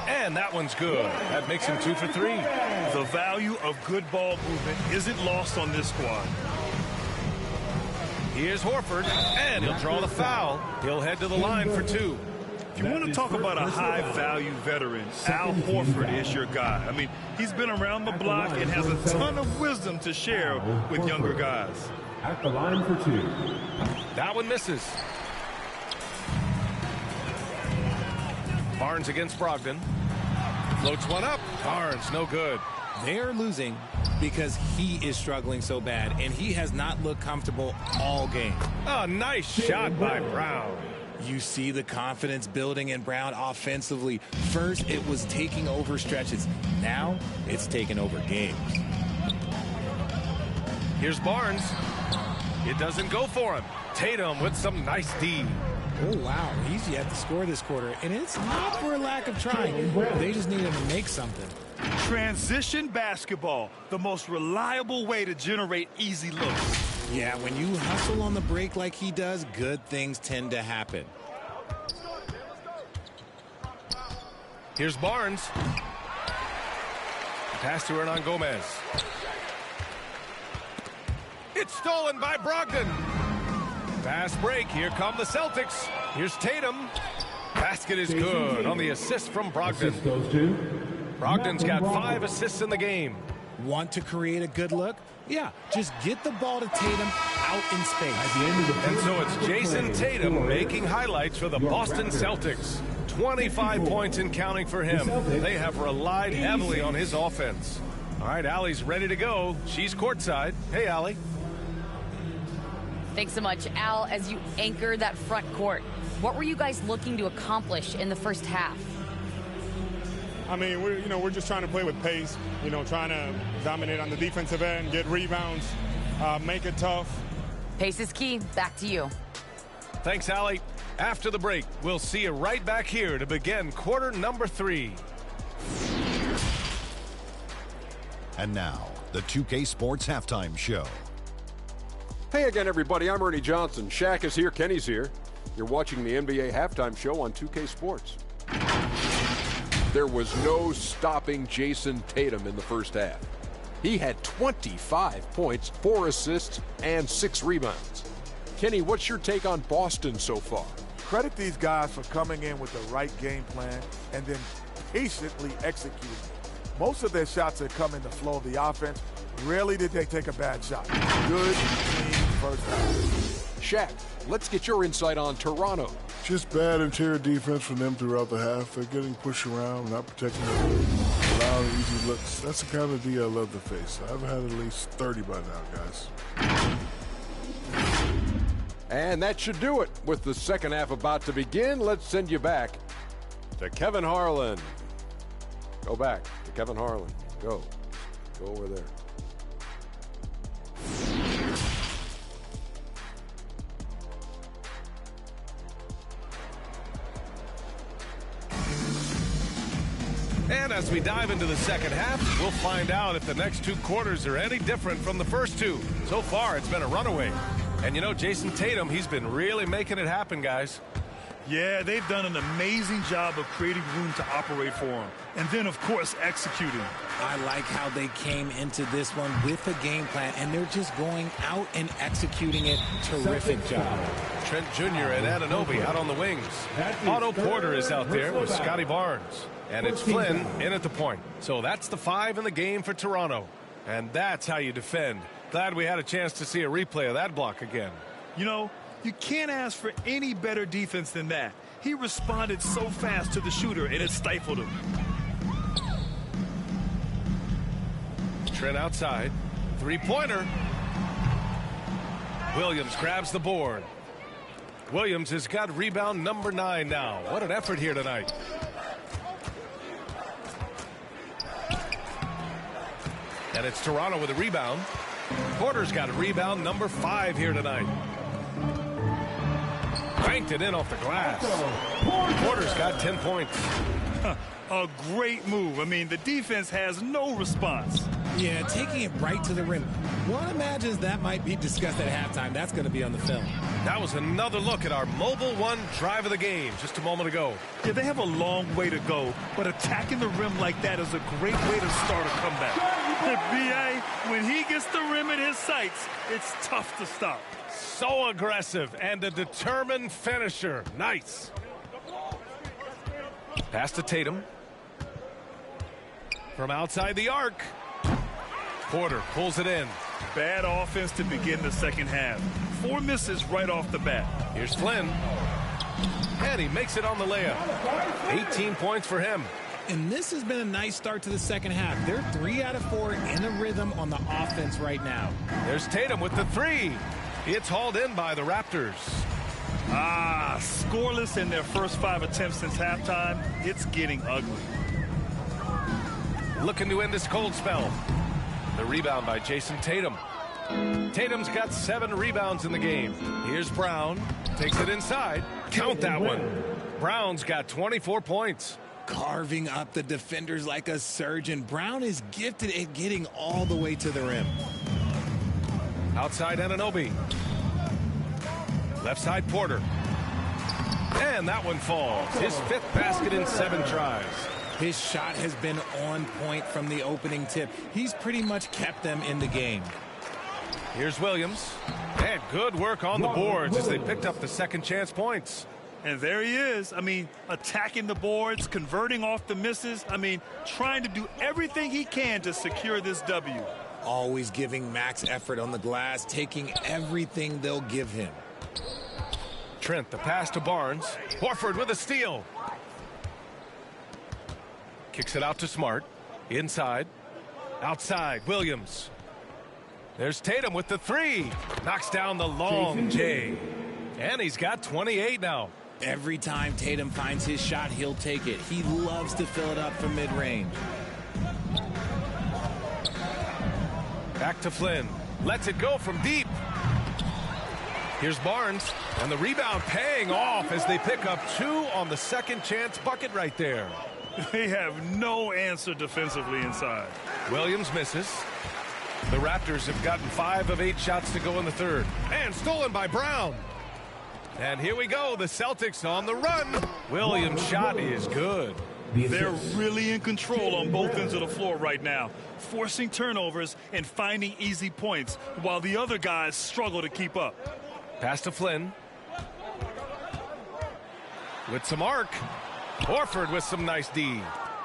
And that one's good. That makes him 2 for 3. The value of good ball movement isn't lost on this squad. Here's Horford, and he'll draw the foul. He'll head to the line for 2. If you want to talk about a high-value veteran, Al Horford is your guy. I mean, he's been around the block and has a ton of wisdom to share with younger guys. At the line for 2. That one misses. Barnes against Brogdon. Floats one up. Barnes, no good. They're losing because he is struggling so bad, and he has not looked comfortable all game. A nice shot by Brown. You see the confidence building in Brown offensively. First, it was taking over stretches. Now, it's taking over games. Here's Barnes. It doesn't go for him. Tatum with some nice D. Oh, wow. He's yet to score this quarter, and it's not for a lack of trying. They just need him to make something. Transition basketball, the most reliable way to generate easy looks. Yeah, when you hustle on the break like he does, good things tend to happen. Here's Barnes. Pass to Hernan Gomez. It's stolen by Brogdon. Fast break. Here come the Celtics. Here's Tatum. Basket is good on the assist from Brogdon. Brogdon's got 5 assists in the game. Want to create a good look? Yeah, just get the ball to Tatum out in space. And so it's Jason Tatum making highlights for the Boston Celtics. 25 points and counting for him. They have relied heavily on his offense. All right, Allie's ready to go. She's courtside. Hey, Allie. Thanks so much, Al. As you anchor that front court, what were you guys looking to accomplish in the first half? I mean, we're just trying to play with pace, trying to dominate on the defensive end, get rebounds, make it tough. Pace is key. Back to you. Thanks, Allie. After the break, we'll see you right back here to begin quarter number 3. And now, the 2K Sports Halftime Show. Hey again, everybody. I'm Ernie Johnson. Shaq is here. Kenny's here. You're watching the NBA Halftime Show on 2K Sports. There was no stopping Jason Tatum in the first half. He had 25 points, 4 assists, and 6 rebounds. Kenny, what's your take on Boston so far? Credit these guys for coming in with the right game plan and then patiently executing it. Most of their shots that come in the flow of the offense, rarely did they take a bad shot. Good, clean first half. Shaq, let's get your insight on Toronto. Just bad interior defense from them throughout the half. They're getting pushed around, not protecting the rim, allowing easy looks. That's the kind of D I love to face. I've had at least 30 by now, guys. And that should do it. With the second half about to begin, let's send you back to Kevin Harlan. Go back to Kevin Harlan. Go over there. And as we dive into the second half, we'll find out if the next 2 quarters are any different from the first 2. So far, it's been a runaway. And Jason Tatum, he's been really making it happen, guys. Yeah, they've done an amazing job of creating room to operate for him. And then, of course, executing. I like how they came into this one with a game plan, and they're just going out and executing it. Terrific job. Trent Jr. and Anunoby out on the wings. Otto Porter is out there with Scotty Barnes. And it's Flynn in at the point. So that's the 5 in the game for Toronto. And that's how you defend. Glad we had a chance to see a replay of that block again. You can't ask for any better defense than that. He responded so fast to the shooter, and it stifled him. Trent outside. 3-pointer. Williams grabs the board. Williams has got rebound number 9 now. What an effort here tonight. And it's Toronto with a rebound. Porter's got a rebound number 5 here tonight. Banked it in off the glass. Porter's got 10 points. A great move. I mean, the defense has no response. Yeah, taking it right to the rim. One imagines that might be discussed at halftime. That's going to be on the film. That was another look at our Mobile One drive of the game just a moment ago. Yeah, they have a long way to go, but attacking the rim like that is a great way to start a comeback. The BA, when he gets the rim in his sights, it's tough to stop. So aggressive and a determined finisher. Nice. Pass to Tatum. From outside the arc. Porter pulls it in. Bad offense to begin the second half. 4 misses right off the bat. Here's Flynn. And he makes it on the layup. 18 points for him. And this has been a nice start to the second half. They're 3 out of 4 in a rhythm on the offense right now. There's Tatum with the 3. It's hauled in by the Raptors. Scoreless in their first 5 attempts since halftime. It's getting ugly. Looking to end this cold spell. The rebound by Jason Tatum. Tatum's got 7 rebounds in the game. Here's Brown. Takes it inside. Count that one. Brown's got 24 points. Carving up the defenders like a surgeon. Brown is gifted at getting all the way to the rim. Outside Anunoby. Left side Porter. And that one falls. His 5th basket in 7 tries. His shot has been on point from the opening tip. He's pretty much kept them in the game. Here's Williams. And good work on the boards as they picked up the second chance points. And there he is. I mean, attacking the boards, converting off the misses. I mean, trying to do everything he can to secure this W. Always giving max effort on the glass, taking everything they'll give him. Trent, the pass to Barnes. Horford with a steal. Kicks it out to Smart. Inside. Outside, Williams. There's Tatum with the 3. Knocks down the long J. And he's got 28 now. Every time Tatum finds his shot, he'll take it. He loves to fill it up from mid-range. Back to Flynn. Lets it go from deep. Here's Barnes. And the rebound paying off as they pick up 2 on the second chance bucket right there. They have no answer defensively inside. Williams misses. The Raptors have gotten 5 of 8 shots to go in the third. And stolen by Brown. And here we go. The Celtics on the run. Williams' shot is good. They're really in control on both ends of the floor right now, forcing turnovers and finding easy points while the other guys struggle to keep up. Pass to Flynn. With some arc. Horford with some nice D.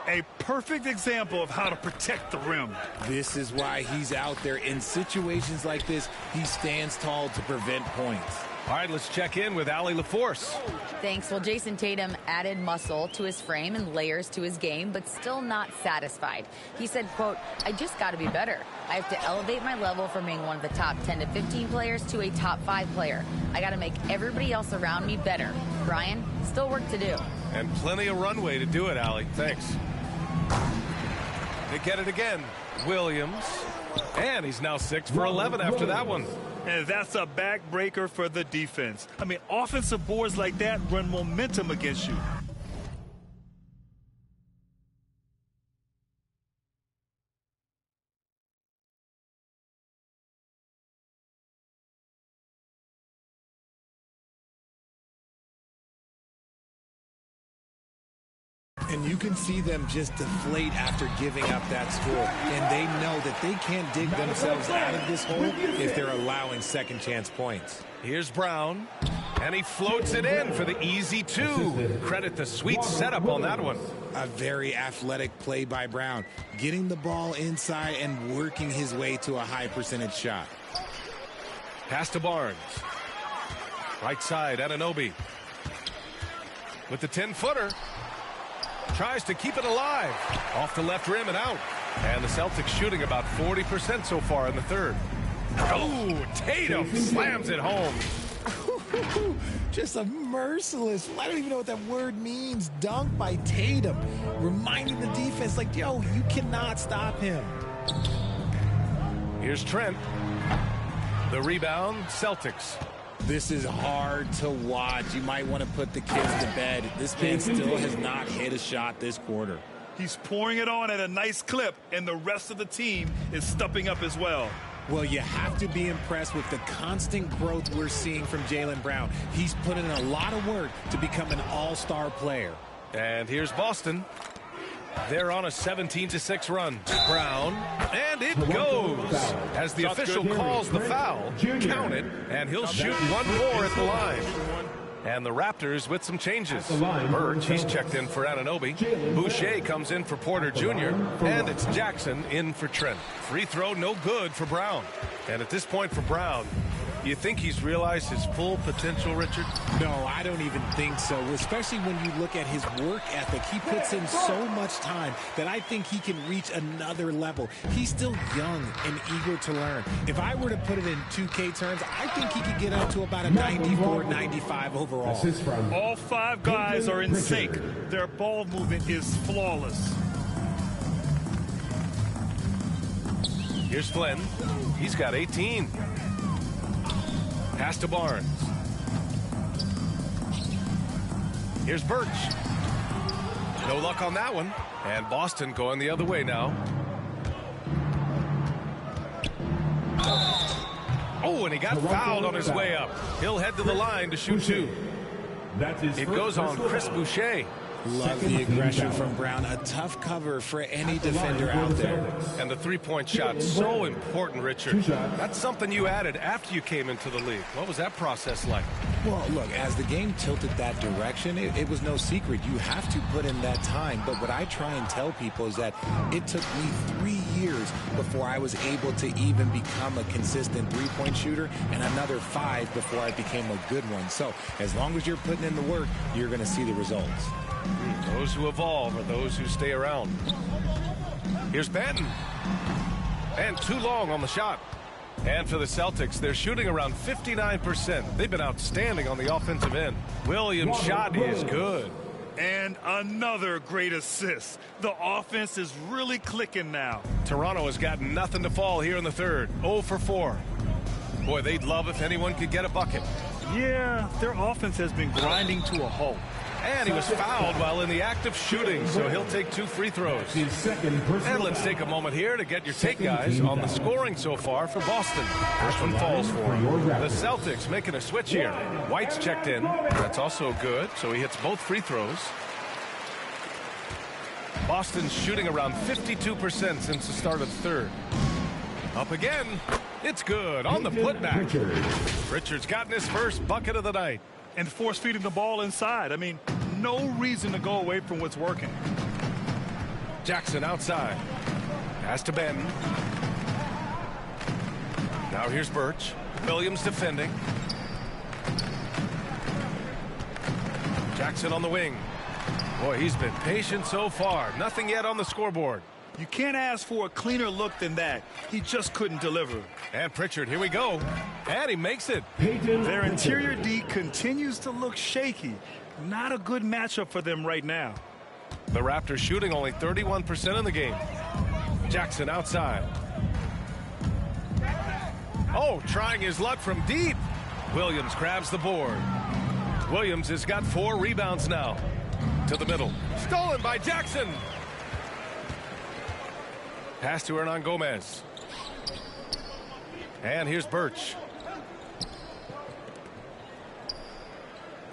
A perfect example of how to protect the rim. This is why he's out there. In situations like this, he stands tall to prevent points. All right, let's check in with Allie LaForce. Thanks. Well, Jason Tatum added muscle to his frame and layers to his game, but still not satisfied. He said, quote, I just got to be better. I have to elevate my level from being one of the top 10 to 15 players to a top 5 player. I got to make everybody else around me better. Brian, still work to do. And plenty of runway to do it, Allie. Thanks. They get it again. Williams. And he's now 6 for 11 after that one. And that's a backbreaker for the defense. I mean, offensive boards like that run momentum against you. And you can see them just deflate after giving up that score. And they know that they can't dig themselves out of this hole if they're allowing second chance points. Here's Brown. And he floats it in for the easy 2. Credit the sweet setup on that one. A very athletic play by Brown. Getting the ball inside and working his way to a high percentage shot. Pass to Barnes. Right side, Anunoby. With the 10-footer. Tries to keep it alive. Off the left rim and out. And the Celtics shooting about 40% so far in the third. Oh, Tatum slams it home. Just a merciless, I don't even know what that word means, dunk by Tatum. Reminding the defense, like, yo, you cannot stop him. Here's Trent. The rebound, Celtics. This is hard to watch. You might want to put the kids to bed. This man still has not hit a shot this quarter. He's pouring it on at a nice clip, and the rest of the team is stepping up as well. Well, you have to be impressed with the constant growth we're seeing from Jaylen Brown. He's put in a lot of work to become an all-star player. And here's Boston. They're on a 17-6 run. Brown, and it goes. As the official calls the foul, count it, and he'll shoot one more at the line. And the Raptors with some changes. Birch, he's checked in for Anunoby. Boucher comes in for Porter Jr. And it's Jackson in for Trent. Free throw, no good for Brown. And at this point for Brown, you think he's realized his full potential, Richard? No, I don't even think so, especially when you look at his work ethic. He puts in so much time that I think he can reach another level. He's still young and eager to learn. If I were to put it in 2K terms, I think he could get up to about a 94, 95 overall. All 5 guys are in sync. Their ball movement is flawless. Here's Flynn. He's got 18. Pass to Barnes. Here's Birch. No luck on that one. And Boston going the other way now. Oh, and he got fouled on his way up. He'll head to the line to shoot 2. It goes on Chris Boucher. Love the aggression from Brown. A tough cover for any defender out there. And the three-point shot, so important, Richard. That's something you added after you came into the league. What was that process like? Well, look, as the game tilted that direction, it was no secret. You have to put in that time. But what I try and tell people is that it took me 3 years before I was able to even become a consistent three-point shooter, and another 5 before I became a good one. So as long as you're putting in the work, you're going to see the results. Those who evolve are those who stay around. Here's Benton. And too long on the shot. And for the Celtics, they're shooting around 59%. They've been outstanding on the offensive end. Williams' shot is good. And another great assist. The offense is really clicking now. Toronto has got nothing to fall here in the third. 0 for 4. Boy, they'd love if anyone could get a bucket. Yeah, their offense has been grinding to a halt. And he was fouled while in the act of shooting, so he'll take 2 free throws. And let's take a moment here to get your take, guys, on the scoring so far for Boston. First one falls for him. The Celtics making a switch here. White's checked in. That's also good, so he hits both free throws. Boston's shooting around 52% since the start of the third. Up again. It's good on the putback. Richard's gotten his first bucket of the night. And force feeding the ball inside. I mean, no reason to go away from what's working. Jackson outside. Pass to Benton. Now here's Birch. Williams defending. Jackson on the wing. Boy, he's been patient so far. Nothing yet on the scoreboard. You can't ask for a cleaner look than that. He just couldn't deliver. And Pritchard, here we go. And he makes it. Their interior D continues to look shaky. Not a good matchup for them right now. The Raptors shooting only 31% in the game. Jackson outside. Oh, trying his luck from deep. Williams grabs the board. Williams has got 4 rebounds now. To the middle. Stolen by Jackson. Pass to Hernan Gomez. And here's Birch.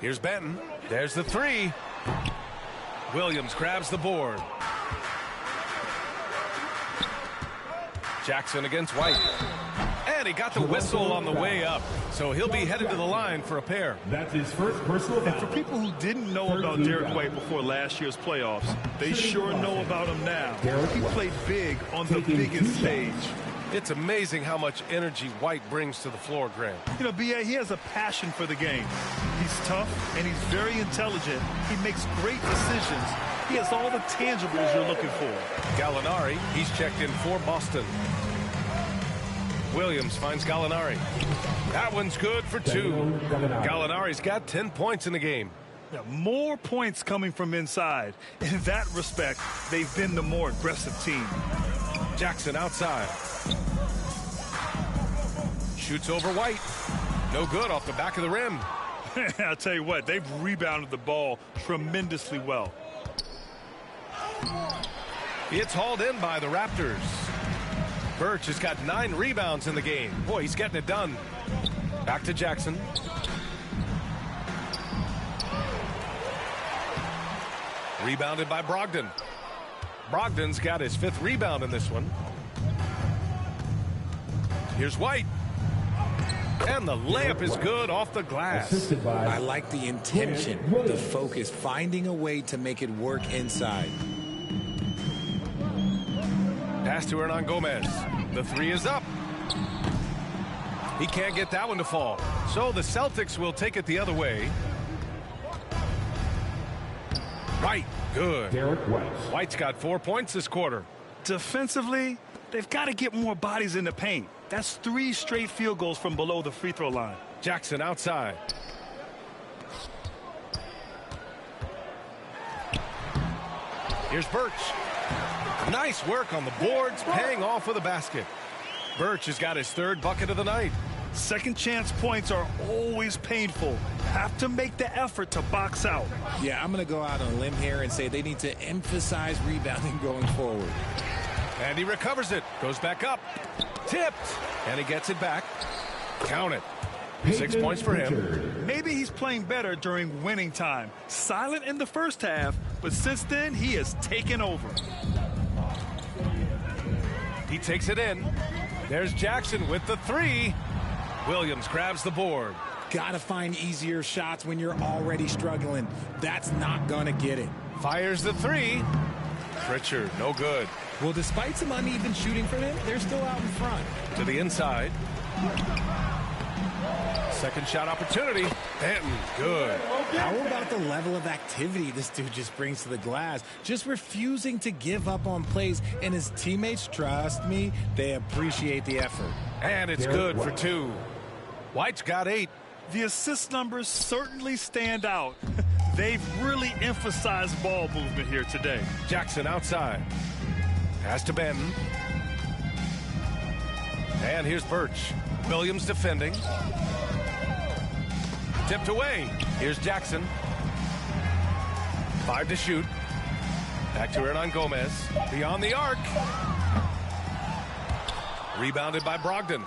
Here's Benton. There's the 3. Williams grabs the board. Jackson against White. And he got the whistle on the way up. So he'll be headed to the line for a pair. That's his first personal foul. And for people who didn't know about Derek White before last year's playoffs, they sure know about him now. He played big on the biggest stage. It's amazing how much energy White brings to the floor, Grant. You know, B.A., he has a passion for the game. He's tough, and he's very intelligent. He makes great decisions. He has all the tangibles you're looking for. Gallinari, he's checked in for Boston. Williams finds Gallinari. That one's good for 2. Gallinari's got 10 points in the game. Yeah, more points coming from inside. In that respect, they've been the more aggressive team. Jackson outside. Shoots over White. No good off the back of the rim. I'll tell you what, they've rebounded the ball tremendously well. It's hauled in by the Raptors. Birch has got 9 rebounds in the game. Boy, he's getting it done. Back to Jackson. Rebounded by Brogdon. Brogdon's got his 5th rebound in this one. Here's White. And the layup is good off the glass. I like the intention, the focus, finding a way to make it work inside. Pass to Hernan Gomez. The 3 is up. He can't get that one to fall. So the Celtics will take it the other way. White, good. White's got 4 points this quarter. Defensively, they've got to get more bodies in the paint. That's 3 straight field goals from below the free throw line. Jackson outside. Here's Birch. Nice work on the boards, paying off with a basket. Birch has got his 3rd bucket of the night. Second chance points are always painful. Have to make the effort to box out. Yeah, I'm going to go out on a limb here and say they need to emphasize rebounding going forward. And he recovers it. Goes back up. Tipped. And he gets it back. Count it. 6 points for him. Maybe he's playing better during winning time. Silent in the first half, but since then he has taken over. He takes it in. There's Jackson with the 3. Williams grabs the board. Gotta find easier shots when you're already struggling. That's not gonna get it. Fires the 3. Pritchard, no good. Well, despite some uneven shooting for them, they're still out in front. To the inside. Second shot opportunity. Benton, good. How about the level of activity this dude just brings to the glass? Just refusing to give up on plays, and his teammates, trust me, they appreciate the effort. And it's good for 2. White's got 8. The assist numbers certainly stand out. They've really emphasized ball movement here today. Jackson outside. Pass to Benton. And here's Birch. Williams defending. Tipped away. Here's Jackson. 5 to shoot. Back to Hernan Gomez. Beyond the arc. Rebounded by Brogdon.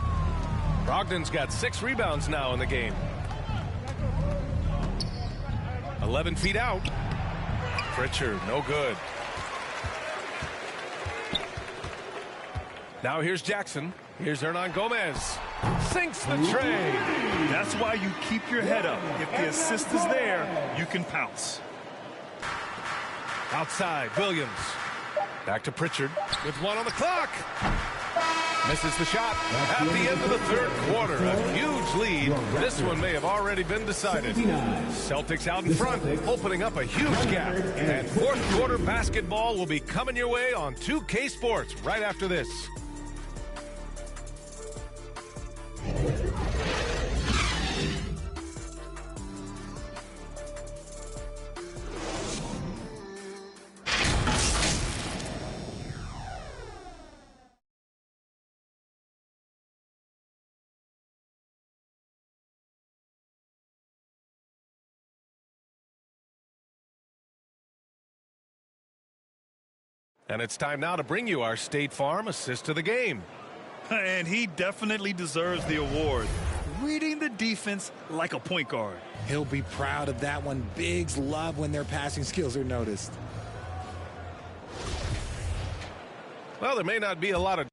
Brogdon's got 6 rebounds now in the game. 11 feet out. Pritchard, no good. Now here's Jackson. Here's Hernan Gomez. Sinks the tray. That's why you keep your head up. If the assist is there, you can pounce. Outside, Williams. Back to Pritchard with 1 on the clock. Misses the shot at the end of the 3rd quarter. A huge lead. This one may have already been decided. Celtics out in front, opening up a huge gap. And 4th quarter basketball will be coming your way on 2K Sports right after this. And it's time now to bring you our State Farm assist of the game. And he definitely deserves the award. Reading the defense like a point guard. He'll be proud of that one. Bigs love when their passing skills are noticed. Well, there may not be a lot of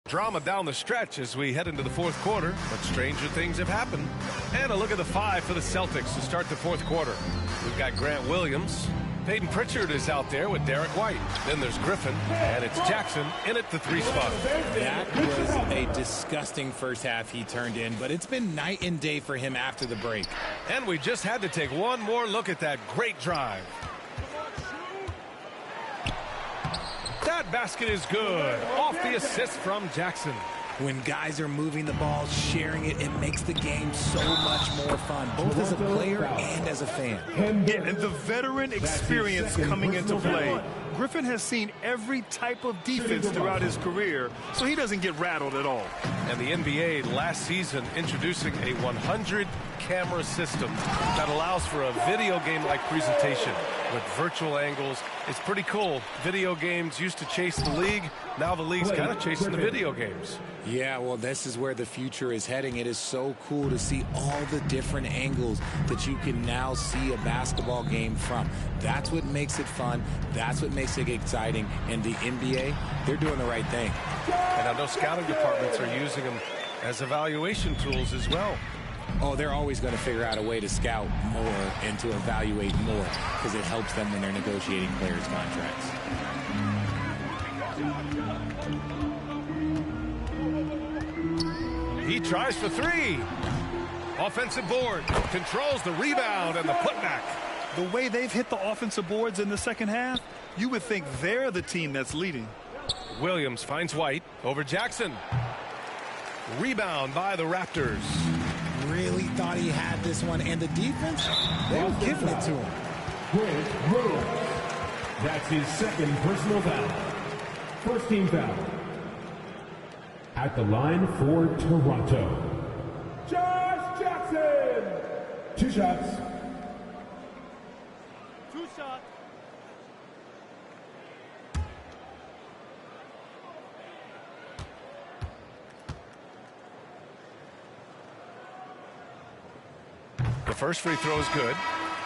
Drama down the stretch as we head into the fourth quarter, but stranger things have happened. And a look at the five for the Celtics to start the fourth quarter. We've got Grant Williams. Peyton Pritchard is out there with Derek White. Then there's Griffin, and it's Jackson in at the 3 spot. That was a disgusting first half he turned in, but it's been night and day for him after the break. And we just had to take one more look at that great drive. That basket is good. Off the assist from Jackson. When guys are moving the ball, sharing it, it makes the game so much more fun, both as a player and as a fan. Yeah, and the veteran experience coming into play. Griffin has seen every type of defense throughout his career, so he doesn't get rattled at all. And the NBA last season introducing a 100-camera system that allows for a video game-like presentation with virtual angles. It's pretty cool. Video games used to chase the league. Now the league's kind of chasing the video games. Yeah, well, this is where the future is heading. It is so cool to see all the different angles that you can now see a basketball game from. That's what makes it fun. That's what makes it exciting. And the NBA, they're doing the right thing. And I know scouting departments are using them as evaluation tools as well. Oh, they're always going to figure out a way to scout more and to evaluate more because it helps them when they're negotiating players' contracts. He tries for 3. Offensive board. Controls the rebound and the putback. The way they've hit the offensive boards in the second half, you would think they're the team that's leading. Williams finds White over Jackson. Rebound by the Raptors. Really thought he had this one, and the defense, they were giving it to him. Grant Williams. That's his second personal foul. First team foul. At the line for Toronto, Josh Jackson. 2 shots. 2 shots. The first free throw is good.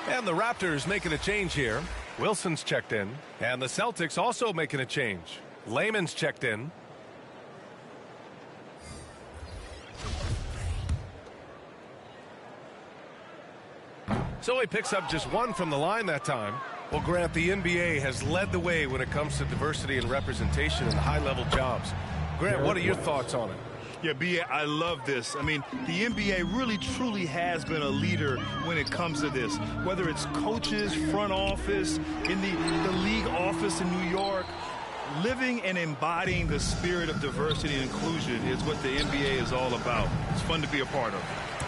And the Raptors making a change here. Wilson's checked in. And the Celtics also making a change. Layman's checked in. So he picks up just 1 from the line that time. Well, Grant, the NBA has led the way when it comes to diversity and representation in high-level jobs. Grant, what are your thoughts on it? Yeah, B.A., I love this. I mean, the NBA really, truly has been a leader when it comes to this. Whether it's coaches, front office, in the league office in New York, living and embodying the spirit of diversity and inclusion is what the NBA is all about. It's fun to be a part of.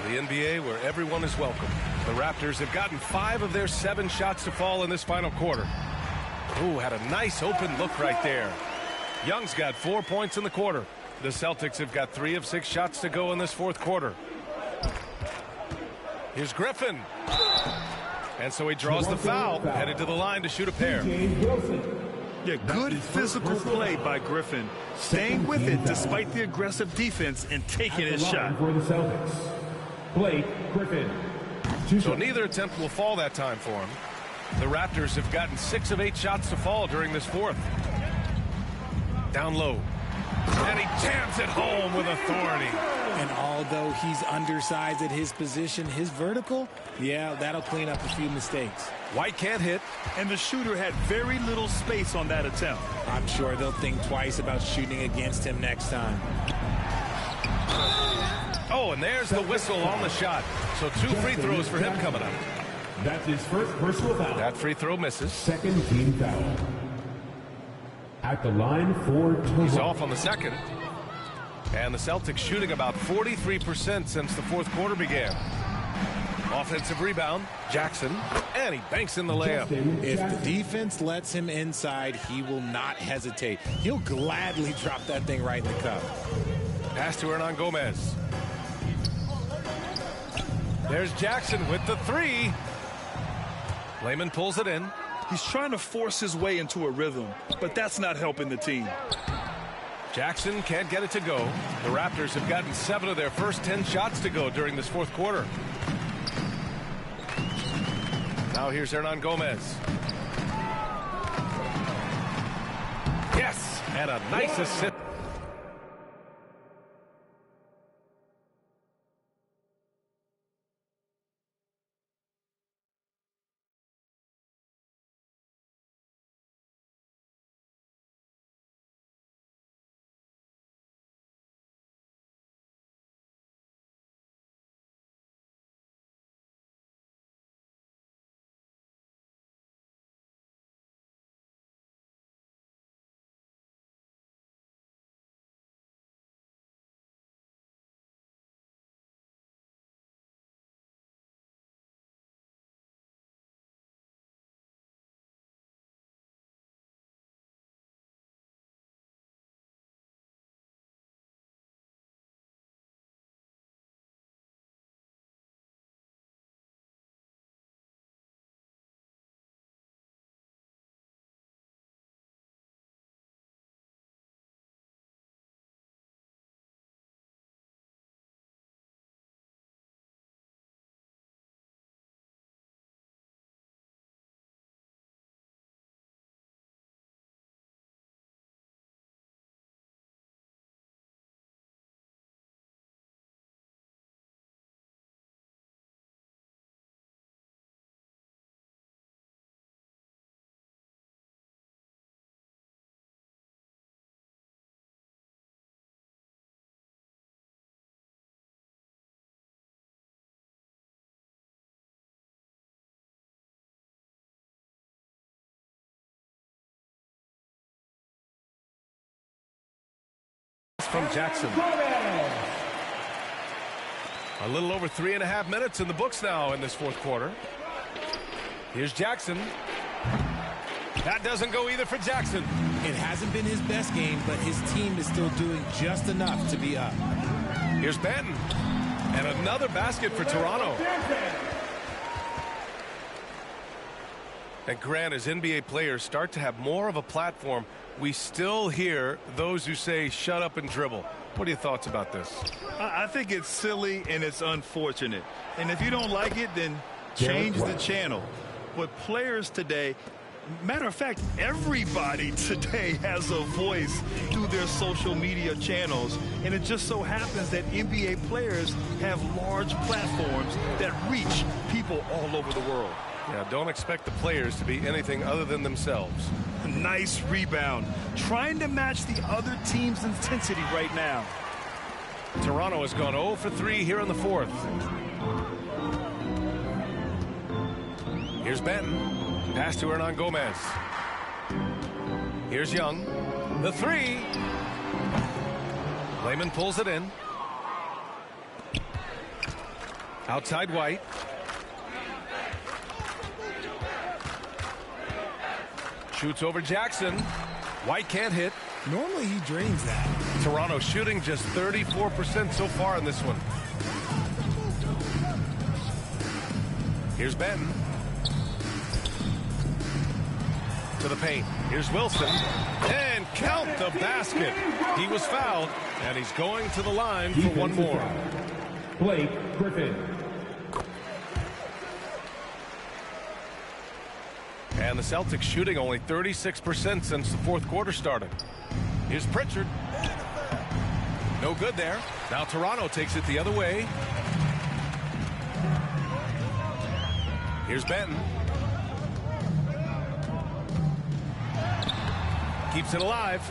The NBA where everyone is welcome. The Raptors have gotten 5 of their 7 shots to fall in this final quarter. Ooh, had a nice open look right there. Young's got 4 points in the quarter. The Celtics have got 3 of 6 shots to go in this fourth quarter. Here's Griffin. And so he draws the foul, headed to the line to shoot a pair. Yeah, good physical play by Griffin. Staying with it despite the aggressive defense and taking his shot. For the Celtics, Blake Griffin. So neither attempt will fall that time for him. The Raptors have gotten 6 of 8 shots to fall during this fourth. Down low. And he jams it home with authority. And although he's undersized at his position, his vertical, yeah, that'll clean up a few mistakes. White can't hit. And the shooter had very little space on that attempt. I'm sure they'll think twice about shooting against him next time. Oh, and there's the whistle on the shot. So 2 free throws for him coming up. That's his first personal foul. That free throw misses. Second team foul. At the line for Toronto. He's off on the second. And the Celtics shooting about 43% since the fourth quarter began. Offensive rebound, Jackson, and he banks in the layup. If the defense lets him inside, he will not hesitate. He'll gladly drop that thing right in the cup. Pass to Hernan Gomez. There's Jackson with the 3. Layman pulls it in. He's trying to force his way into a rhythm, but that's not helping the team. Jackson can't get it to go. The Raptors have gotten 7 of their first 10 shots to go during this fourth quarter. Now here's Hernan Gomez. Yes, and a nice assist. from Jackson. A little over 3.5 minutes in the books now in this fourth quarter. Here's Jackson. That doesn't go either for Jackson. It hasn't been his best game, but his team is still doing just enough to be up. Here's Benton. And another basket for Toronto. And Grant, as NBA players start to have more of a platform, we still hear those who say, shut up and dribble. What are your thoughts about this? I think it's silly and it's unfortunate. And if you don't like it, then change the channel. But players today, matter of fact, everybody today has a voice through their social media channels. And it just so happens that NBA players have large platforms that reach people all over the world. Yeah, don't expect the players to be anything other than themselves. Nice rebound. Trying to match the other team's intensity right now. Toronto has gone 0 for 3 here in the fourth. Here's Benton. Pass to Hernan Gomez. Here's Young. The three. Layman pulls it in. Outside White. Shoots over Jackson. White can't hit. Normally he drains that. Toronto shooting just 34% so far in this one. Here's Benton. To the paint. Here's Wilson. And count the basket. He was fouled, and he's going to the line for one more. Blake Griffin. And the Celtics shooting only 36% since the fourth quarter started. Here's Pritchard. No good there. Now Toronto takes it the other way. Here's Benton. Keeps it alive.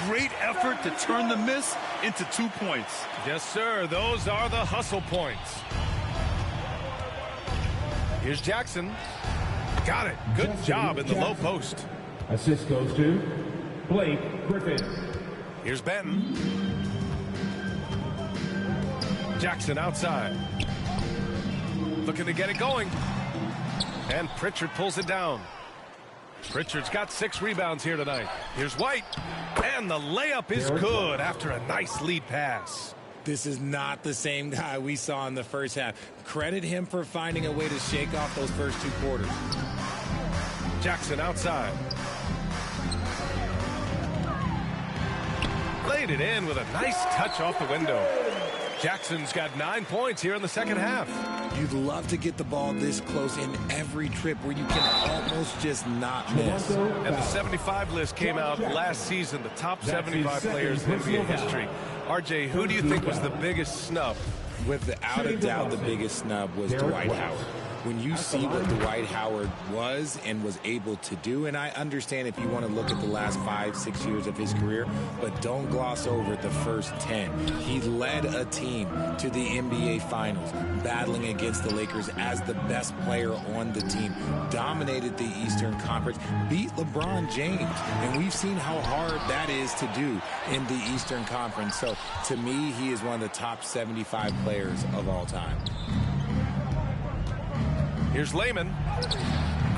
Great effort to turn the miss into 2 points. Yes, sir. Those are the hustle points. Here's Jackson. Got it. Good job in the low post. Assist goes to Blake Griffin. Here's Benton. Jackson outside. Looking to get it going. And Pritchard pulls it down. Pritchard's got 6 rebounds here tonight. Here's White. And the layup is good after a nice lead pass. This is not the same guy we saw in the first half. Credit him for finding a way to shake off those first 2 quarters. Jackson outside. Laid it in with a nice touch off the window. Jackson's got 9 points here in the second half. You'd love to get the ball this close in every trip where you can almost just not miss. And the 75 list came out last season, the top 75 players in NBA history. RJ, who do you think was the biggest snub? Without a doubt, the biggest snub was Dwight Howard. When you see what Dwight Howard was and was able to do, and I understand if you want to look at the last 5-6 years of his career, but don't gloss over the first 10. He led a team to the NBA Finals, battling against the Lakers as the best player on the team, dominated the Eastern Conference, beat LeBron James, and we've seen how hard that is to do in the Eastern Conference. So, to me, he is one of the top 75 players of all time. Here's Layman,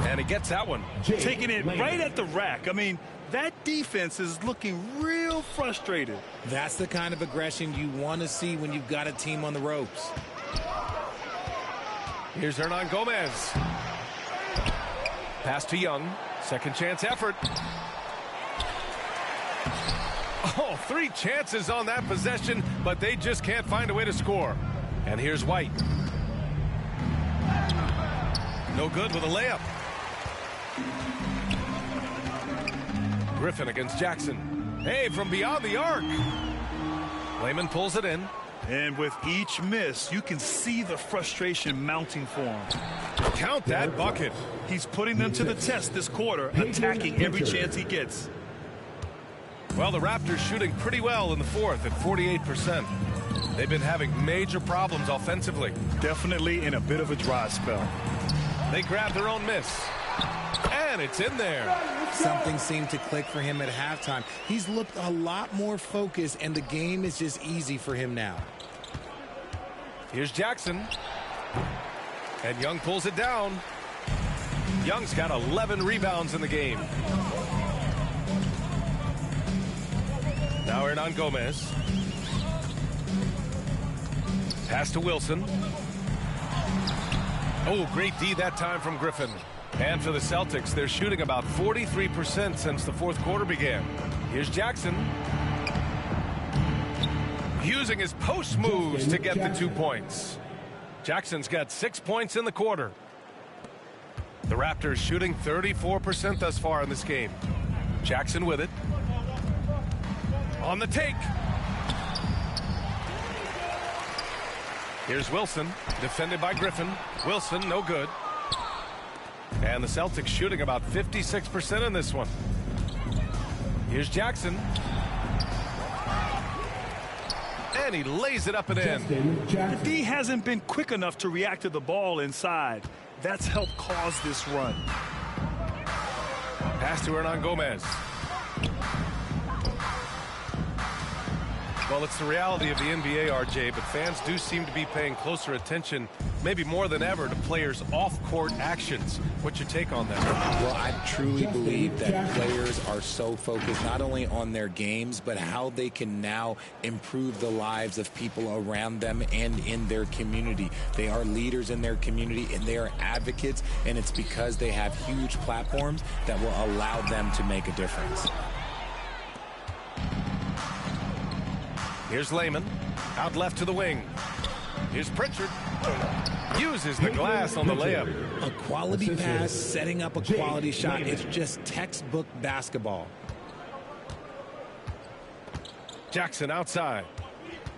and he gets that one. Taking it right at the rack. I mean, that defense is looking real frustrated. That's the kind of aggression you want to see when you've got a team on the ropes. Here's Hernan Gomez. Pass to Young. Second chance effort. Oh, 3 chances on that possession, but they just can't find a way to score. And here's White. No good with a layup. Griffin against Jackson. Hey, from beyond the arc. Layman pulls it in. And with each miss, you can see the frustration mounting for him. Count that bucket. He's putting them to the test this quarter, attacking every chance he gets. Well, the Raptors shooting pretty well in the fourth at 48%. They've been having major problems offensively. Definitely in a bit of a dry spell. They grab their own miss. And it's in there. something seemed to click for him at halftime. He's looked a lot more focused, and the game is just easy for him now. Here's Jackson. And Young pulls it down. Young's got 11 rebounds in the game. Now Hernan Gomez. Pass to Wilson. Oh, great D that time from Griffin. And for the Celtics, they're shooting about 43% since the fourth quarter began. Here's Jackson. Using his post moves to get the 2 points. Jackson's got 6 points in the quarter. The Raptors shooting 34% thus far in this game. Jackson with it. On the take. Here's Wilson, defended by Griffin. Wilson, no good. And the Celtics shooting about 56% in this one. Here's Jackson. And he lays it up and in. D hasn't been quick enough to react to the ball inside. That's helped cause this run. Pass to Hernan Gomez. Well, it's the reality of the NBA, RJ, but fans do seem to be paying closer attention, maybe more than ever, to players' off-court actions. What's your take on that? Well, I truly believe that players are so focused not only on their games, but how they can now improve the lives of people around them and in their community. They are leaders in their community, and they are advocates, and it's because they have huge platforms that will allow them to make a difference. Here's Layman, out left to the wing. Here's Pritchard. Uses the glass on the layup. A quality pass, setting up a quality shot. It's just textbook basketball. Jackson outside.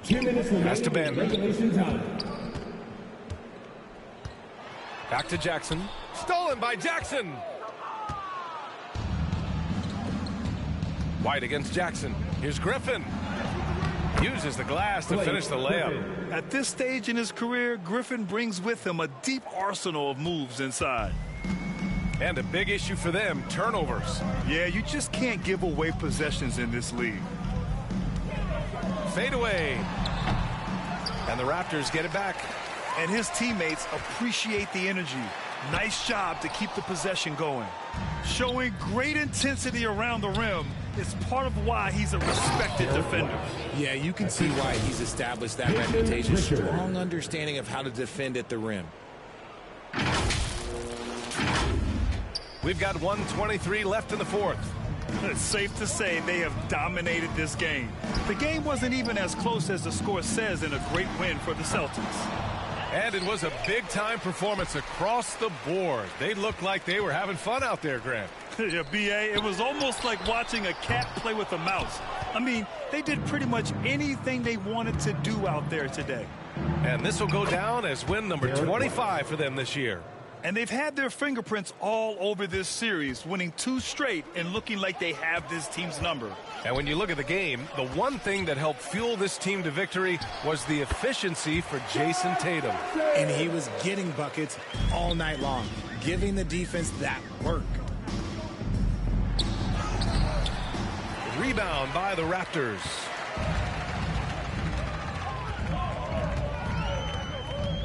2 minutes Pass to Ben. regulation time. Back to Jackson. Stolen by Jackson. White against Jackson. Here's Griffin. Uses the glass to finish the layup. At this stage in his career, Griffin brings with him a deep arsenal of moves inside. And a big issue for them, turnovers. Yeah, you just can't give away possessions in this league. Fade away. And the Raptors get it back. And his teammates appreciate the energy. Nice job to keep the possession going. Showing great intensity around the rim is part of why he's a respected defender. Yeah, you can see why he's established that reputation. Strong understanding of how to defend at the rim. We've got 1:23 left in the fourth. It's safe to say they have dominated this game. The game wasn't even as close as the score says in a great win for the Celtics. And it was a big-time performance across the board. They looked like they were having fun out there, Grant. Yeah, B.A., it was almost like watching a cat play with a mouse. I mean, they did pretty much anything they wanted to do out there today. And this will go down as win number 25 for them this year. And they've had their fingerprints all over this series, winning 2 straight and looking like they have this team's number. And when you look at the game, the one thing that helped fuel this team to victory was the efficiency for Jason Tatum. And he was getting buckets all night long, giving the defense that work. Rebound by the Raptors.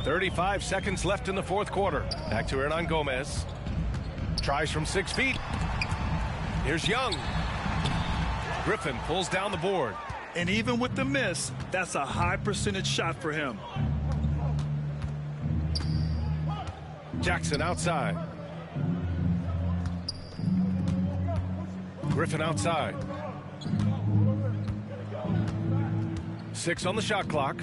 .35 seconds left in the fourth quarter. Back to Hernan Gomez. Tries from 6 feet. Here's Young. Griffin pulls down the board. And even with the miss, that's a high percentage shot for him. Jackson outside. Griffin outside. 6 on the shot clock.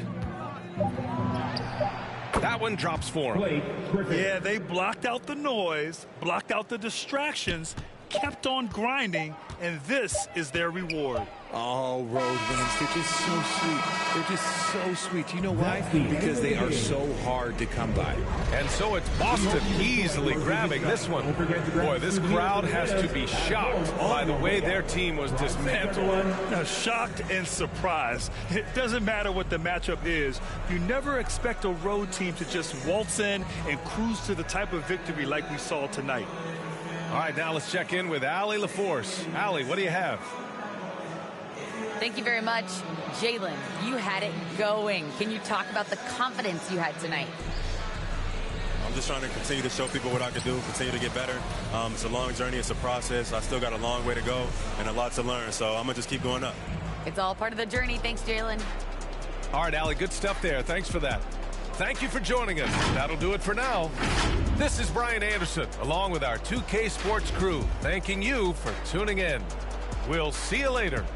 That one drops for him. Yeah, they blocked out the noise, blocked out the distractions, kept on grinding, and this is their reward. Oh, road wins. They're just so sweet. They're just so sweet. You know why? Because they are so hard to come by. And so it's Boston easily grabbing this one. Boy, this crowd has to be shocked by the way their team was dismantled. Now, shocked and surprised. It doesn't matter what the matchup is. You never expect a road team to just waltz in and cruise to the type of victory like we saw tonight. All right, now let's check in with Allie LaForce. Allie, what do you have? Thank you very much. Jalen, you had it going. Can you talk about the confidence you had tonight? I'm just trying to continue to show people what I can do, continue to get better. It's a long journey. It's a process. I still got a long way to go and a lot to learn, so I'm going to just keep going up. It's all part of the journey. Thanks, Jalen. All right, Allie, good stuff there. Thanks for that. Thank you for joining us. That'll do it for now. This is Brian Anderson, along with our 2K Sports crew, thanking you for tuning in. We'll see you later.